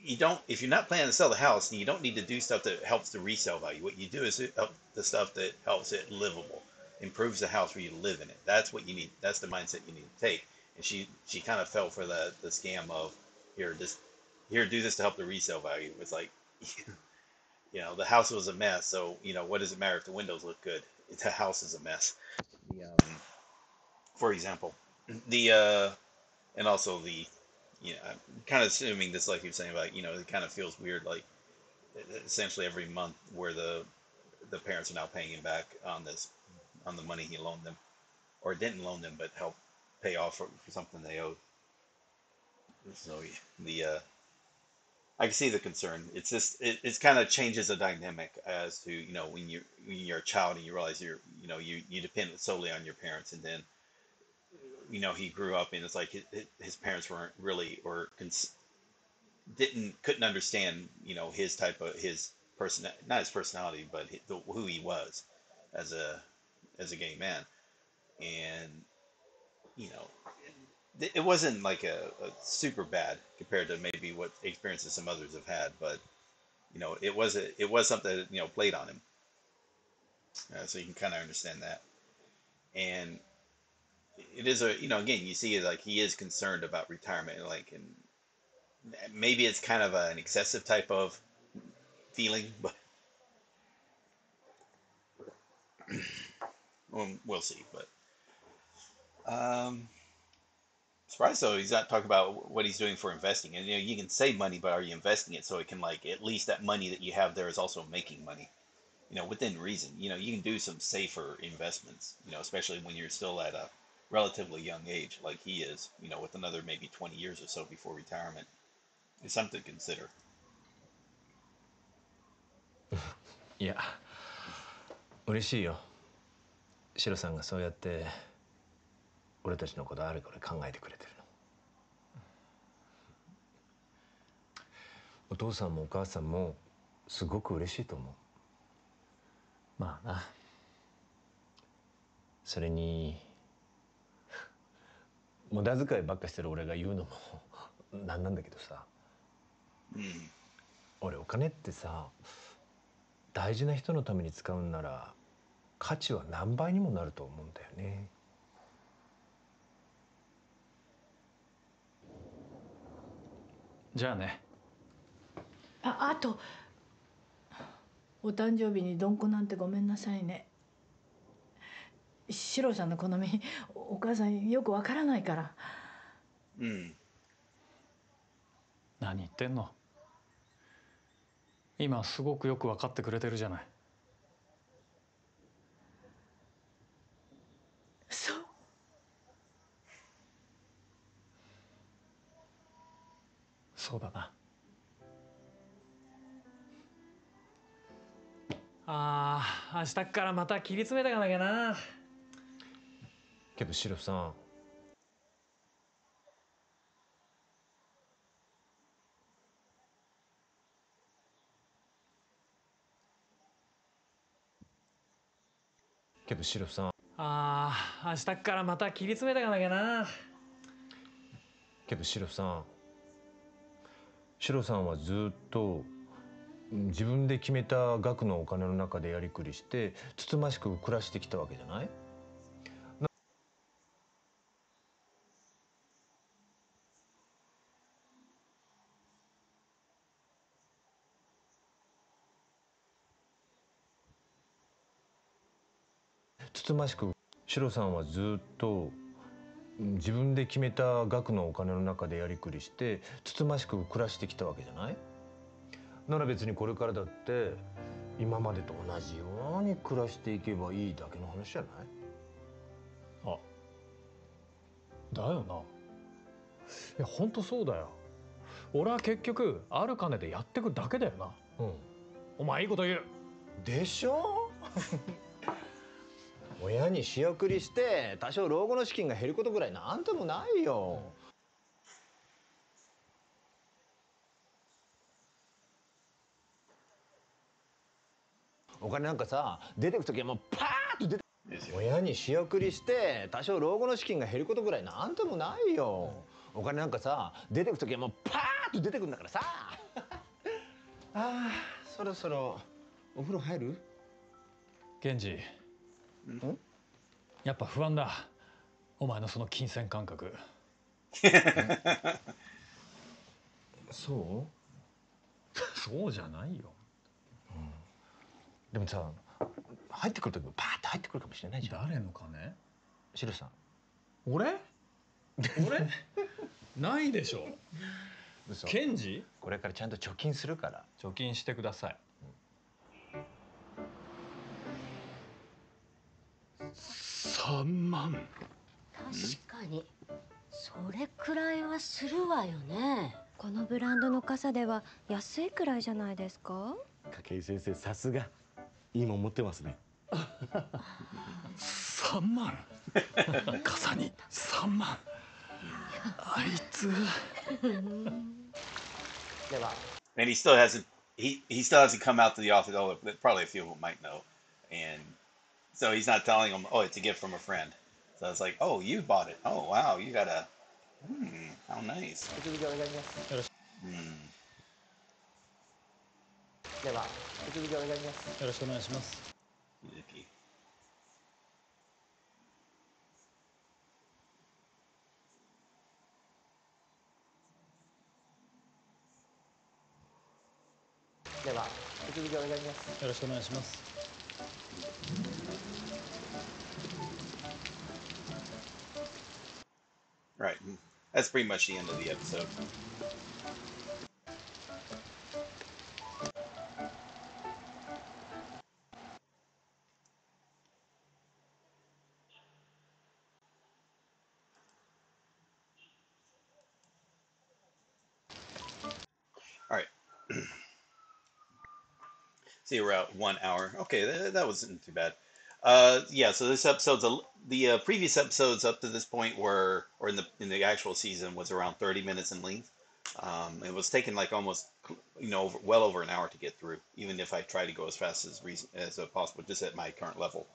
you don't, if you're not planning to sell the house, you don't need to do stuff that helps the resale value. What you do is the stuff that helps it livable, improves the house where you live in it. That's what you need. That's the mindset you need to take. And she kind of fell for the scam of here, do this to help the resale value. It's like, the house was a mess. So, what does it matter if the windows look good? The house is a mess. For example, and also the I'm kind of assuming this, like you're saying about, it kind of feels weird, like essentially every month where the parents are now paying him back on the money he loaned them, or didn't loan them, but helped pay off for something they owed. So I can see the concern. It's just it's kind of changes the dynamic as to when you're a child and you realize you depend solely on your parents, and then he grew up and it's like his parents weren't really or couldn't understand his type of his person, not his personality, but who he was as a gay man. And it wasn't like a super bad compared to maybe what experiences some others have had, but it was something that played on him, so you can kind of understand that. And it is again, you see it like he is concerned about retirement, like, and maybe it's kind of an excessive type of feeling, but we'll see. But surprised though he's not talking about what he's doing for investing. And you can save money, but are you investing it so it can, like, at least that money that you have there is also making money, within reason. You can do some safer investments, especially when you're still at a relatively young age like he is, with another maybe 20 years or so before retirement. It's something to consider. いや、嬉しいよ。シロさんがそうやって俺たちのことあれこれ考えてくれてるの。お父さんもお母さんもすごく嬉しいと思う。まあな。それに無駄遣いばっかしてる俺が言うのもなんなんだけどさ、俺お金ってさ、大事な人のために使うんなら価値は何倍にもなると思うんだよね。じゃあね。あとお誕生日にどんこなんてごめんなさいね。シロさんの好みお母さんよくわからないから。何言ってんの。今すごくよく分かってくれてるじゃない。そう。そうだな。明日からまた切り詰めていかなきゃな。けどシロさん、けどシロさん、明日からまた切り詰めていかなきゃな。けどシロさん、シロさんはずっと自分で決めた額のお金の中でやりくりしてつつましく暮らしてきたわけじゃない？つつましくシロさんはずっと自分で決めた額のお金の中でやりくりしてつつましく暮らしてきたわけじゃない？なら別にこれからだって今までと同じように暮らしていけばいいだけの話じゃない？あ、だよな。いや本当そうだよ。俺は結局ある金でやってくだけだよな。お前いいこと言う。でしょ親に仕送りして多少老後の資金が減ることぐらいなんでもないよ。お金なんかさ、出てく時はもうパーッと出て、親に仕送りして多少老後の資金が減ることぐらいなんでもないよ。お金なんかさ、出てく時はもうパーッと出てくるんだからさ。そろそろお風呂入る？ケンジ、やっぱ不安だ。お前のその金銭感覚。そう？そうじゃないよ。でもさ、入ってくる時もパーッと入ってくるかもしれないじゃん。誰の金？シロさん。俺？ないでしょ。嘘。ケンジ、これからちゃんと貯金するから。貯金してください。3万。確かにそれくらいはするわよね。このブランドの傘では安いくらいじゃないですか。筧先生、さすがいいもん持ってますね。3万。傘に3万。あいつ。では And he still hasn't he still hasn't come out to the office. Oh, probably a few of them might know, and so he's not telling them. Oh, it's a gift from a friend. So it's like, oh, you bought it. Oh, wow, you got a. How nice. 手続きお願いします。では手続きお願いします。よろしくお願いします。Yuki. では手続きお願いします。よろしくお願いします。Right. That's pretty much the end of the episode. All right. See, we're at 1 hour. Okay, that wasn't too bad. Yeah. So this episode's the previous episodes up to this point were, or in the actual season, was around 30 minutes in length. It was taking like almost, well over an hour to get through, even if I try to go as fast as possible, just at my current level.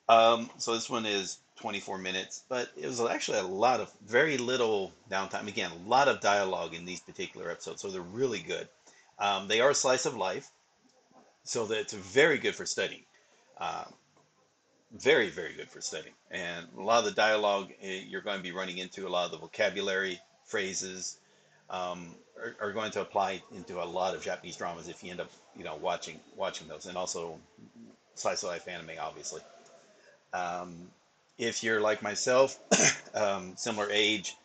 So this one is 24 minutes, but it was actually a lot of very little downtime. Again, a lot of dialogue in these particular episodes, so they're really good. They are a slice of life, so that it's very good for studying. Very, very good for studying. And a lot of the dialogue, you're going to be running into a lot of the vocabulary, phrases, are going to apply into a lot of Japanese dramas if you end up, watching those, and also slice of life anime, obviously. If you're like myself, similar age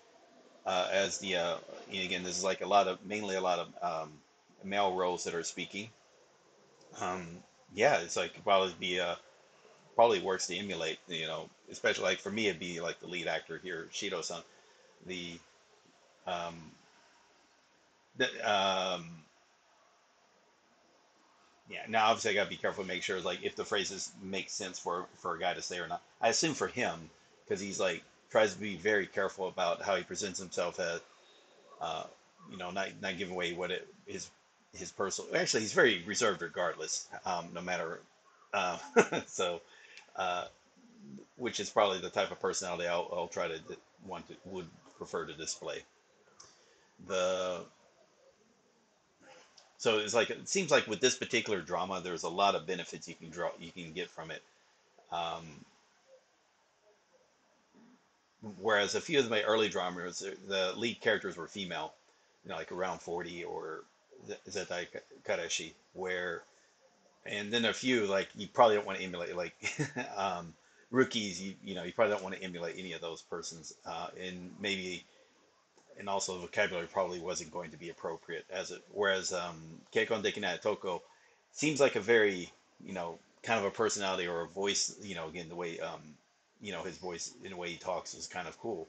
as the, again, this is like mainly a lot of male roles that are speaking. Yeah, it's like probably works to emulate, especially like for me, it'd be like the lead actor here, Shiro-san. Um, yeah, now obviously I gotta be careful to make sure like if the phrases make sense for a guy to say or not. I assume for him, because he's like tries to be very careful about how he presents himself as, not giving away his personal. Actually, he's very reserved regardless, no matter. So, which is probably the type of personality I'll try to would prefer to display. So it's like it seems like with this particular drama, there's a lot of benefits you can get from it. Whereas a few of my early dramas, the lead characters were female, like around 40 or Zetai Kareshi, and then a few like you probably don't want to emulate, like rookies. You probably don't want to emulate any of those persons, and also the vocabulary probably wasn't going to be appropriate whereas Keikon Dekinai Toko seems like a very, kind of a personality or a voice, again, the way, his voice in the way he talks is kind of cool.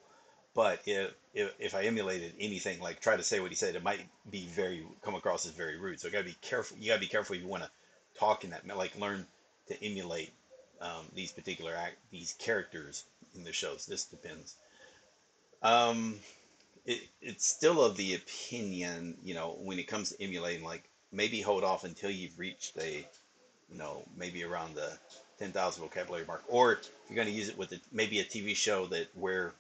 But if I emulated anything, like try to say what he said, it might come across as very rude. So you gotta be careful. You gotta be careful if you want to talk in that, like learn to emulate these these characters in the shows. This depends. It's still of the opinion, when it comes to emulating, like maybe hold off until you've reached maybe around the 10,000 vocabulary mark, or if you're going to use it with maybe a TV show where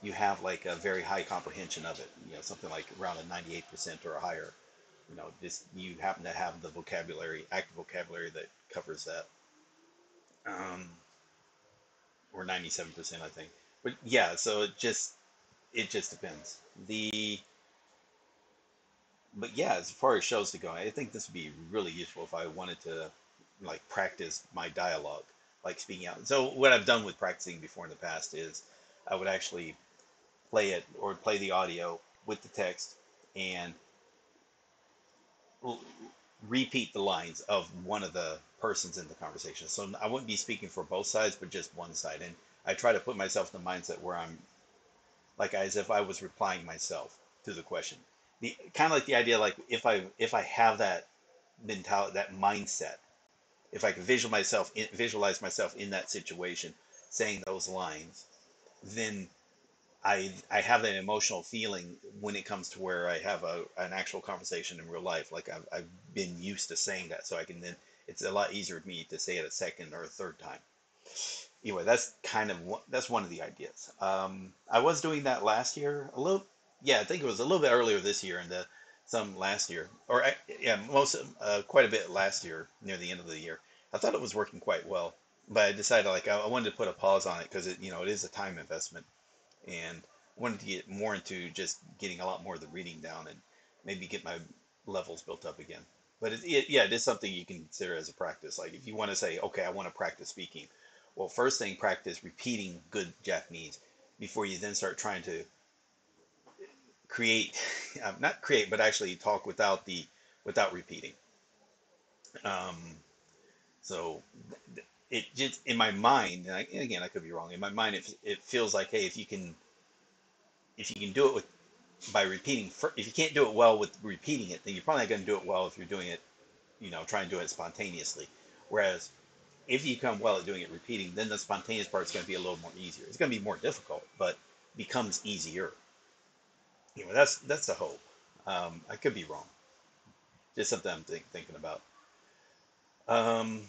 you have like a very high comprehension of it, something like around a 98% or higher, just you happen to have the active vocabulary that covers that, or 97%, I think. But yeah, so it just depends. But yeah, as far as shows to go, I think this would be really useful if I wanted to like practice my dialogue, like speaking out. So what I've done with practicing before in the past is I would actually play it or play the audio with the text and repeat the lines of one of the persons in the conversation. So I wouldn't be speaking for both sides, but just one side. And I try to put myself in the mindset where I'm like as if I was replying myself to the question. The kind of like the idea, like if I have that mentality, that mindset, if I can visualize myself in that situation, saying those lines, then I have that emotional feeling when it comes to where I have an actual conversation in real life. Like I've been used to saying that, so I can then it's a lot easier for me to say it a second or a third time. Anyway, that's one of the ideas. I was doing that last year a little. Yeah, I think it was a little bit earlier this year and some last year, or yeah, quite a bit last year near the end of the year. I thought it was working quite well, but I decided like I wanted to put a pause on it because it is a time investment, and wanted to get more into just getting a lot more of the reading down and maybe get my levels built up again. But it is something you can consider as a practice. Like if you want to say, okay, I want to practice speaking. Well, first thing, practice repeating good Japanese before you then start trying to create, not create, but actually talk without repeating. So it just in my mind, and again, I could be wrong. In my mind, it feels like, hey, if you can do it by repeating, if you can't do it well with repeating it, then you're probably not going to do it well if you're doing it, try and do it spontaneously. Whereas if you come well at doing it repeating, then the spontaneous part is going to be a little more easier. It's going to be more difficult, but becomes easier. That's the hope. I could be wrong. Just something I'm thinking about. And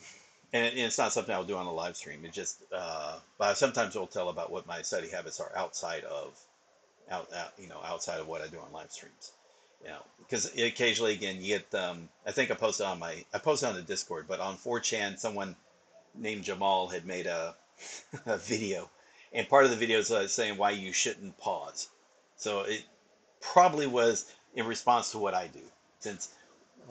it's not something I'll do on a live stream. It just, but sometimes I'll tell about what my study habits are outside of what I do on live streams. Because occasionally, again, you get, I think I posted on the Discord, but on 4chan, someone named Jamal had made a video, and part of the video is saying why you shouldn't pause. So it probably was in response to what I do, since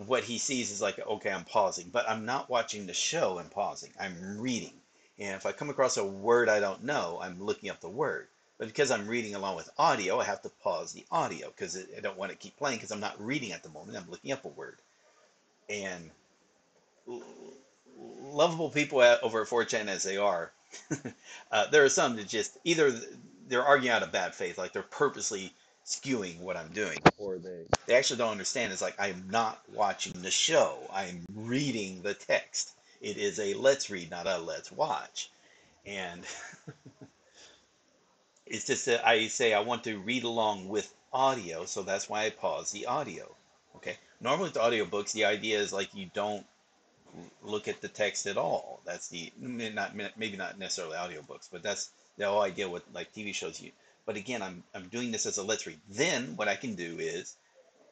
what he sees is like, okay, I'm pausing, but I'm not watching the show and pausing. I'm reading. And if I come across a word I don't know, I'm looking up the word. But because I'm reading along with audio, I have to pause the audio because I don't want to keep playing because I'm not reading at the moment. I'm looking up a word. And lovable people over at 4chan as they are, there are some that just either they're arguing out of bad faith, like they're purposely skewing what I'm doing, or they actually don't understand. It's like I'm not watching the show. I'm reading the text. It is a let's read, not a let's watch. And it's just that I say I want to read along with audio, so that's why I pause the audio. Okay. Normally with audiobooks, the idea is like you don't look at the text at all. That's maybe not necessarily audiobooks, but that's the whole idea with like TV shows. But again, I'm doing this as a let's read. Then what I can do is,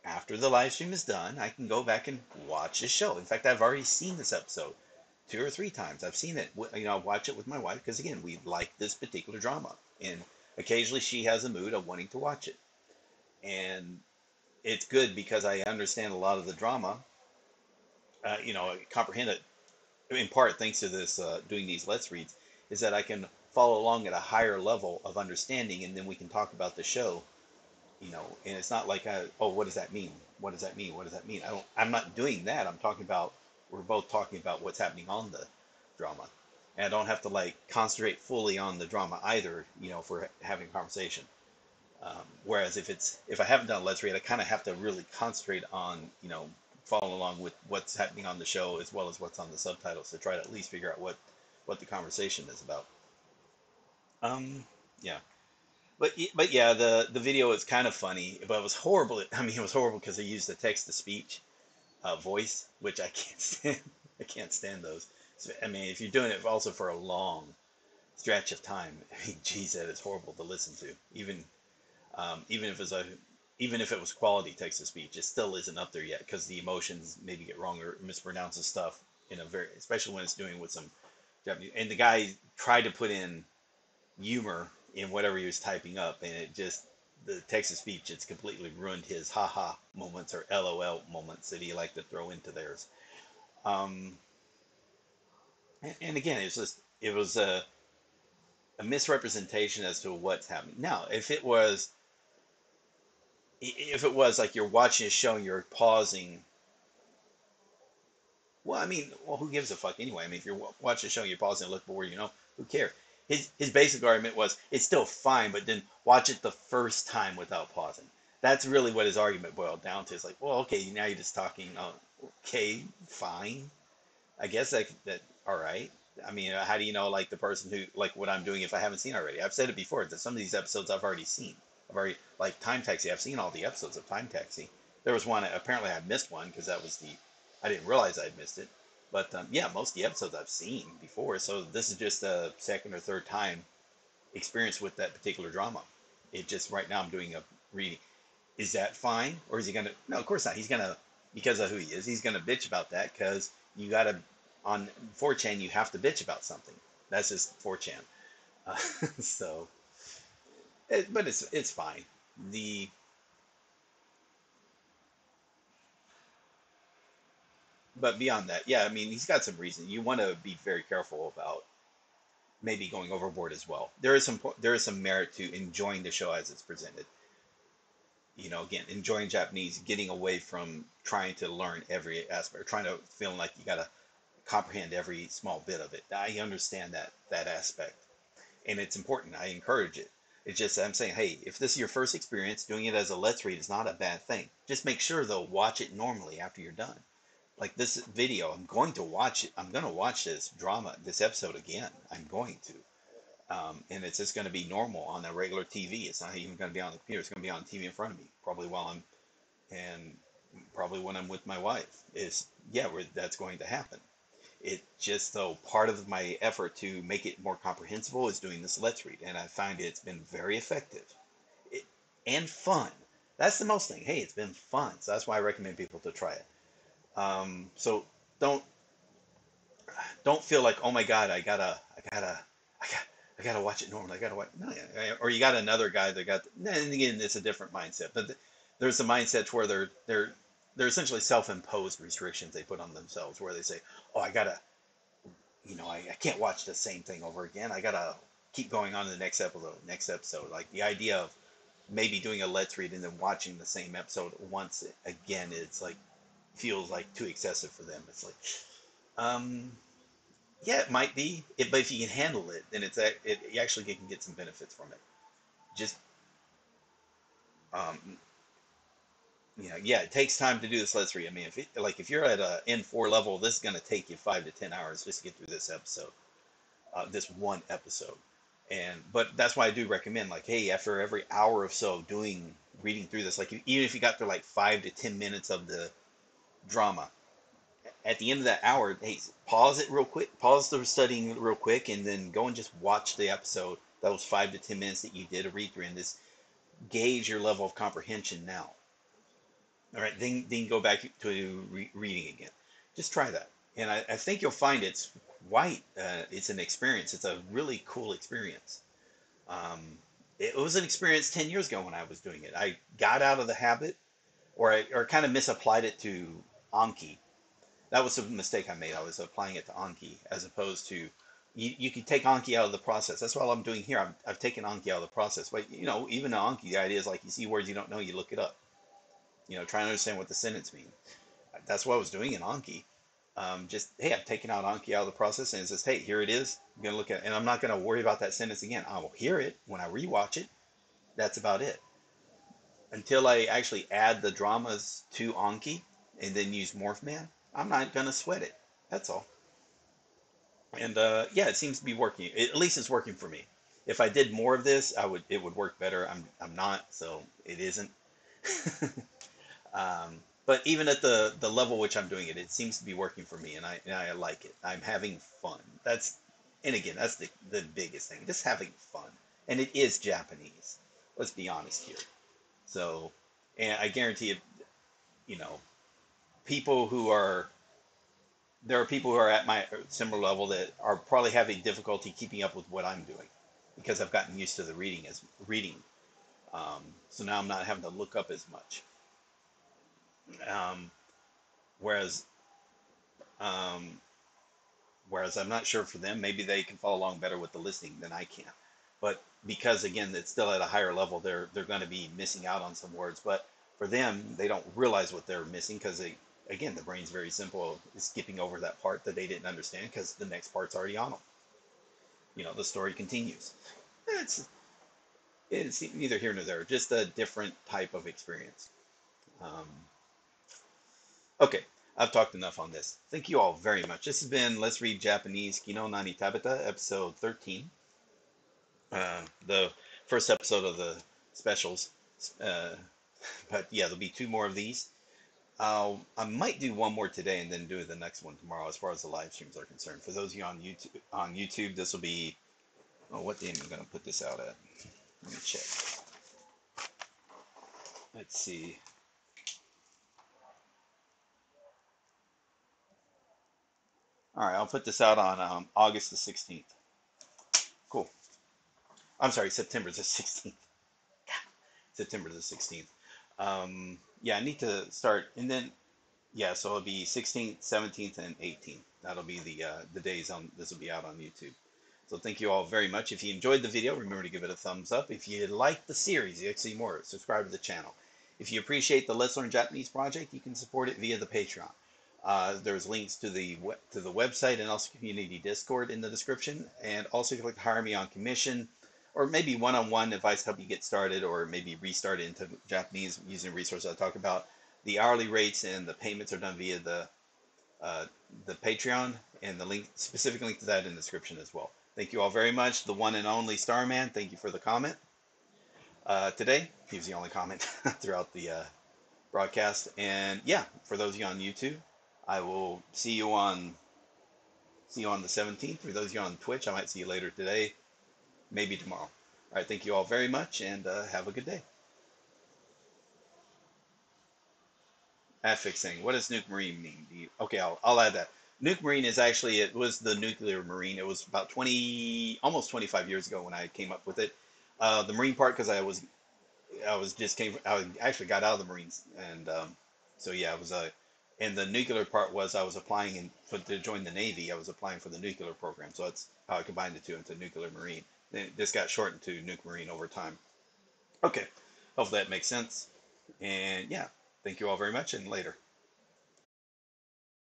after the live stream is done, I can go back and watch the show. In fact, I've already seen this episode 2 or 3 times. I've seen it. I watch it with my wife because again, we like this particular drama, and occasionally she has a mood of wanting to watch it, and it's good because I understand a lot of the drama. I comprehend it in part thanks to this doing these let's reads, is that I can follow along at a higher level of understanding, and then we can talk about the show, and it's not like, oh, what does that mean? What does that mean? What does that mean? I'm not doing that. We're both talking about what's happening on the drama, and I don't have to like concentrate fully on the drama either, for having a conversation. Whereas if I haven't done a let's read, I kind of have to really concentrate on, follow along with what's happening on the show as well as what's on the subtitles to try to at least figure out what the conversation is about. Yeah. But yeah, the video is kind of funny, but it was horrible. I mean, it was horrible because they used the text to speech voice, which I can't stand. I can't stand those. I mean, if you're doing it also for a long stretch of time, I mean, geez, that is horrible to listen to. Even if it was quality text to speech, it still isn't up there yet because the emotions maybe get wrong or mispronounces stuff especially when it's doing with some Japanese. And the guy tried to put in humor in whatever he was typing up, and the text to speech, it's completely ruined his haha moments or LOL moments that he liked to throw into theirs. And again, it was a misrepresentation as to what's happening. Now, if it was like you're watching a show and you're pausing, well, I mean, well, who gives a fuck anyway? I mean, if you're watching a show and you're pausing and look bored, who cares? His basic argument was it's still fine, but then watch it the first time without pausing. That's really what his argument boiled down to. It's like, well, okay, now you're just talking. Okay, fine. I guess that all right. I mean, how do you know like the person who like what I'm doing if I haven't seen already? I've said it before that some of these episodes I've already seen. I've already like Time Taxi. I've seen all the episodes of Time Taxi. There was one apparently I missed one because that was I didn't realize I'd missed it. But yeah, most of the episodes I've seen before. So this is just a second or third time experience with that particular drama. It just right now I'm doing a reading. Is that fine? Or is he gonna? No, of course not. He's gonna, because of who he is, he's gonna bitch about that because you gotta, on 4chan, you have to bitch about something. That's just 4chan. Uh, so, but it's fine. But beyond that, yeah, I mean, he's got some reason. You want to be very careful about maybe going overboard as well. There is some merit to enjoying the show as it's presented. Again, enjoying Japanese, getting away from trying to learn every aspect, trying to feel like you gotta comprehend every small bit of it. I understand that aspect, and it's important. I encourage it. It's just I'm saying, hey, if this is your first experience, doing it as a let's read is not a bad thing. Just make sure though, watch it normally after you're done. Like this video, I'm going to watch it. I'm going to watch this episode again. I'm going to. And it's just going to be normal on a regular TV. It's not even going to be on the computer. It's going to be on TV in front of me, probably and probably when I'm with my wife. That's going to happen. It just though part of my effort to make it more comprehensible is doing this let's read, and I find it's been very effective and fun. That's the most thing. Hey, it's been fun, so that's why I recommend people to try it. So don't feel like, oh my God, I gotta watch it normally. I gotta watch. No, or you got another guy that got. And again, it's a different mindset. But there's a mindset where they're essentially self-imposed restrictions they put on themselves, where they say, oh, I gotta, I can't watch the same thing over again. I gotta keep going on to the next episode. Like the idea of maybe doing a let's read and then watching the same episode once again, it's like feels like too excessive for them. It's like, yeah, it might be, but if you can handle it, then you actually can get some benefits from it. Just, um, yeah, it takes time to do this let's read. I mean, if you're at a N4 level, this is going to take you 5 to 10 hours just to get through this episode, this one episode. But that's why I do recommend, like, hey, after every hour or so reading through this, like even if you got through like 5 to 10 minutes of the drama, at the end of that hour, hey, pause it real quick, pause the studying real quick, and then go and just watch the episode, those 5 to 10 minutes that you did a read through, and just gauge your level of comprehension now. All right, then go back to reading again. Just try that, and I think you'll find it's an experience. It's a really cool experience. It was an experience 10 years ago when I was doing it. I got out of the habit, or kind of misapplied it to Anki. That was a mistake I made. I was applying it to Anki as opposed to you could take Anki out of the process. That's what I'm doing here. I've taken Anki out of the process. But even in Anki, the idea is like you see words you don't know, you look it up. Try and understand what the sentence means. That's what I was doing in Anki. Just hey, I've taken out Anki out of the process, and it says, hey, here it is. I'm gonna look at it, and I'm not gonna worry about that sentence again. I will hear it when I rewatch it. That's about it. Until I actually add the dramas to Anki and then use Morphman, I'm not gonna sweat it. That's all. And yeah, it seems to be working. At least it's working for me. If I did more of this, it would work better. I'm not, so it isn't. But even at the level which I'm doing it, it seems to be working for me, and I like it. I'm having fun. And again, that's the biggest thing. Just having fun, and it is Japanese. Let's be honest here. So, and I guarantee it. You know, people who are there are people who are at my similar level that are probably having difficulty keeping up with what I'm doing because I've gotten used to the reading. So now I'm not having to look up as much. Um, whereas um, whereas I'm not sure for them, maybe they can follow along better with the listening than I can. but because again it's still at a higher level, they're going to be missing out on some words. But for them, they don't realize what they're missing because they, again, the brain's very simple. It's skipping over that part that they didn't understand because the next part's already on them. You know, the story continues. It's neither here nor there, just a different type of experience. Okay, I've talked enough on this. Thank you all very much. This has been Let's Read Japanese, ki no nani食べた, episode 13. The first episode of the specials. But yeah, there'll be 2 more of these. I might do 1 more today and then do the next one tomorrow as far as the live streams are concerned. For those of you on YouTube, this will be, oh, what day am I going to put this out at? Let me check. Let's see. All right, I'll put this out on August the 16th. Cool. I'm sorry, September the 16th. September the 16th. Yeah, I need to start, and then, yeah, so it'll be 16th, 17th, and 18th. That'll be the days this will be out on YouTube. So thank you all very much. If you enjoyed the video, remember to give it a thumbs up. If you like the series, you like to see more, subscribe to the channel. If you appreciate the Let's Learn Japanese project, you can support it via the Patreon. There's links to the website and also community Discord in the description. And also, if you'd like to hire me on commission, or maybe one-on-one advice to help you get started, or maybe restart into Japanese using resources I talk about, the hourly rates and the payments are done via the Patreon, and the link, specific link to that in the description as well. Thank you all very much. The one and only Starman, thank you for the comment. Today, he was the only comment throughout the broadcast. And yeah, for those of you on YouTube, I will see you on the 17th. For those of you on Twitch, I might see you later today, maybe tomorrow. All right, thank you all very much, and have a good day. Affixing. What does nuke marine mean? Okay, I'll add that. Nuke marine is actually, it was the nuclear marine. It was about almost 25 years ago when I came up with it. The marine part, because I actually got out of the Marines, and so yeah, and the nuclear part was I was applying to join the Navy. I was applying for the nuclear program, so that's how I combined the two into nuclear marine. Then this got shortened to nuke marine over time. Okay, hopefully that makes sense. And yeah, thank you all very much, and later.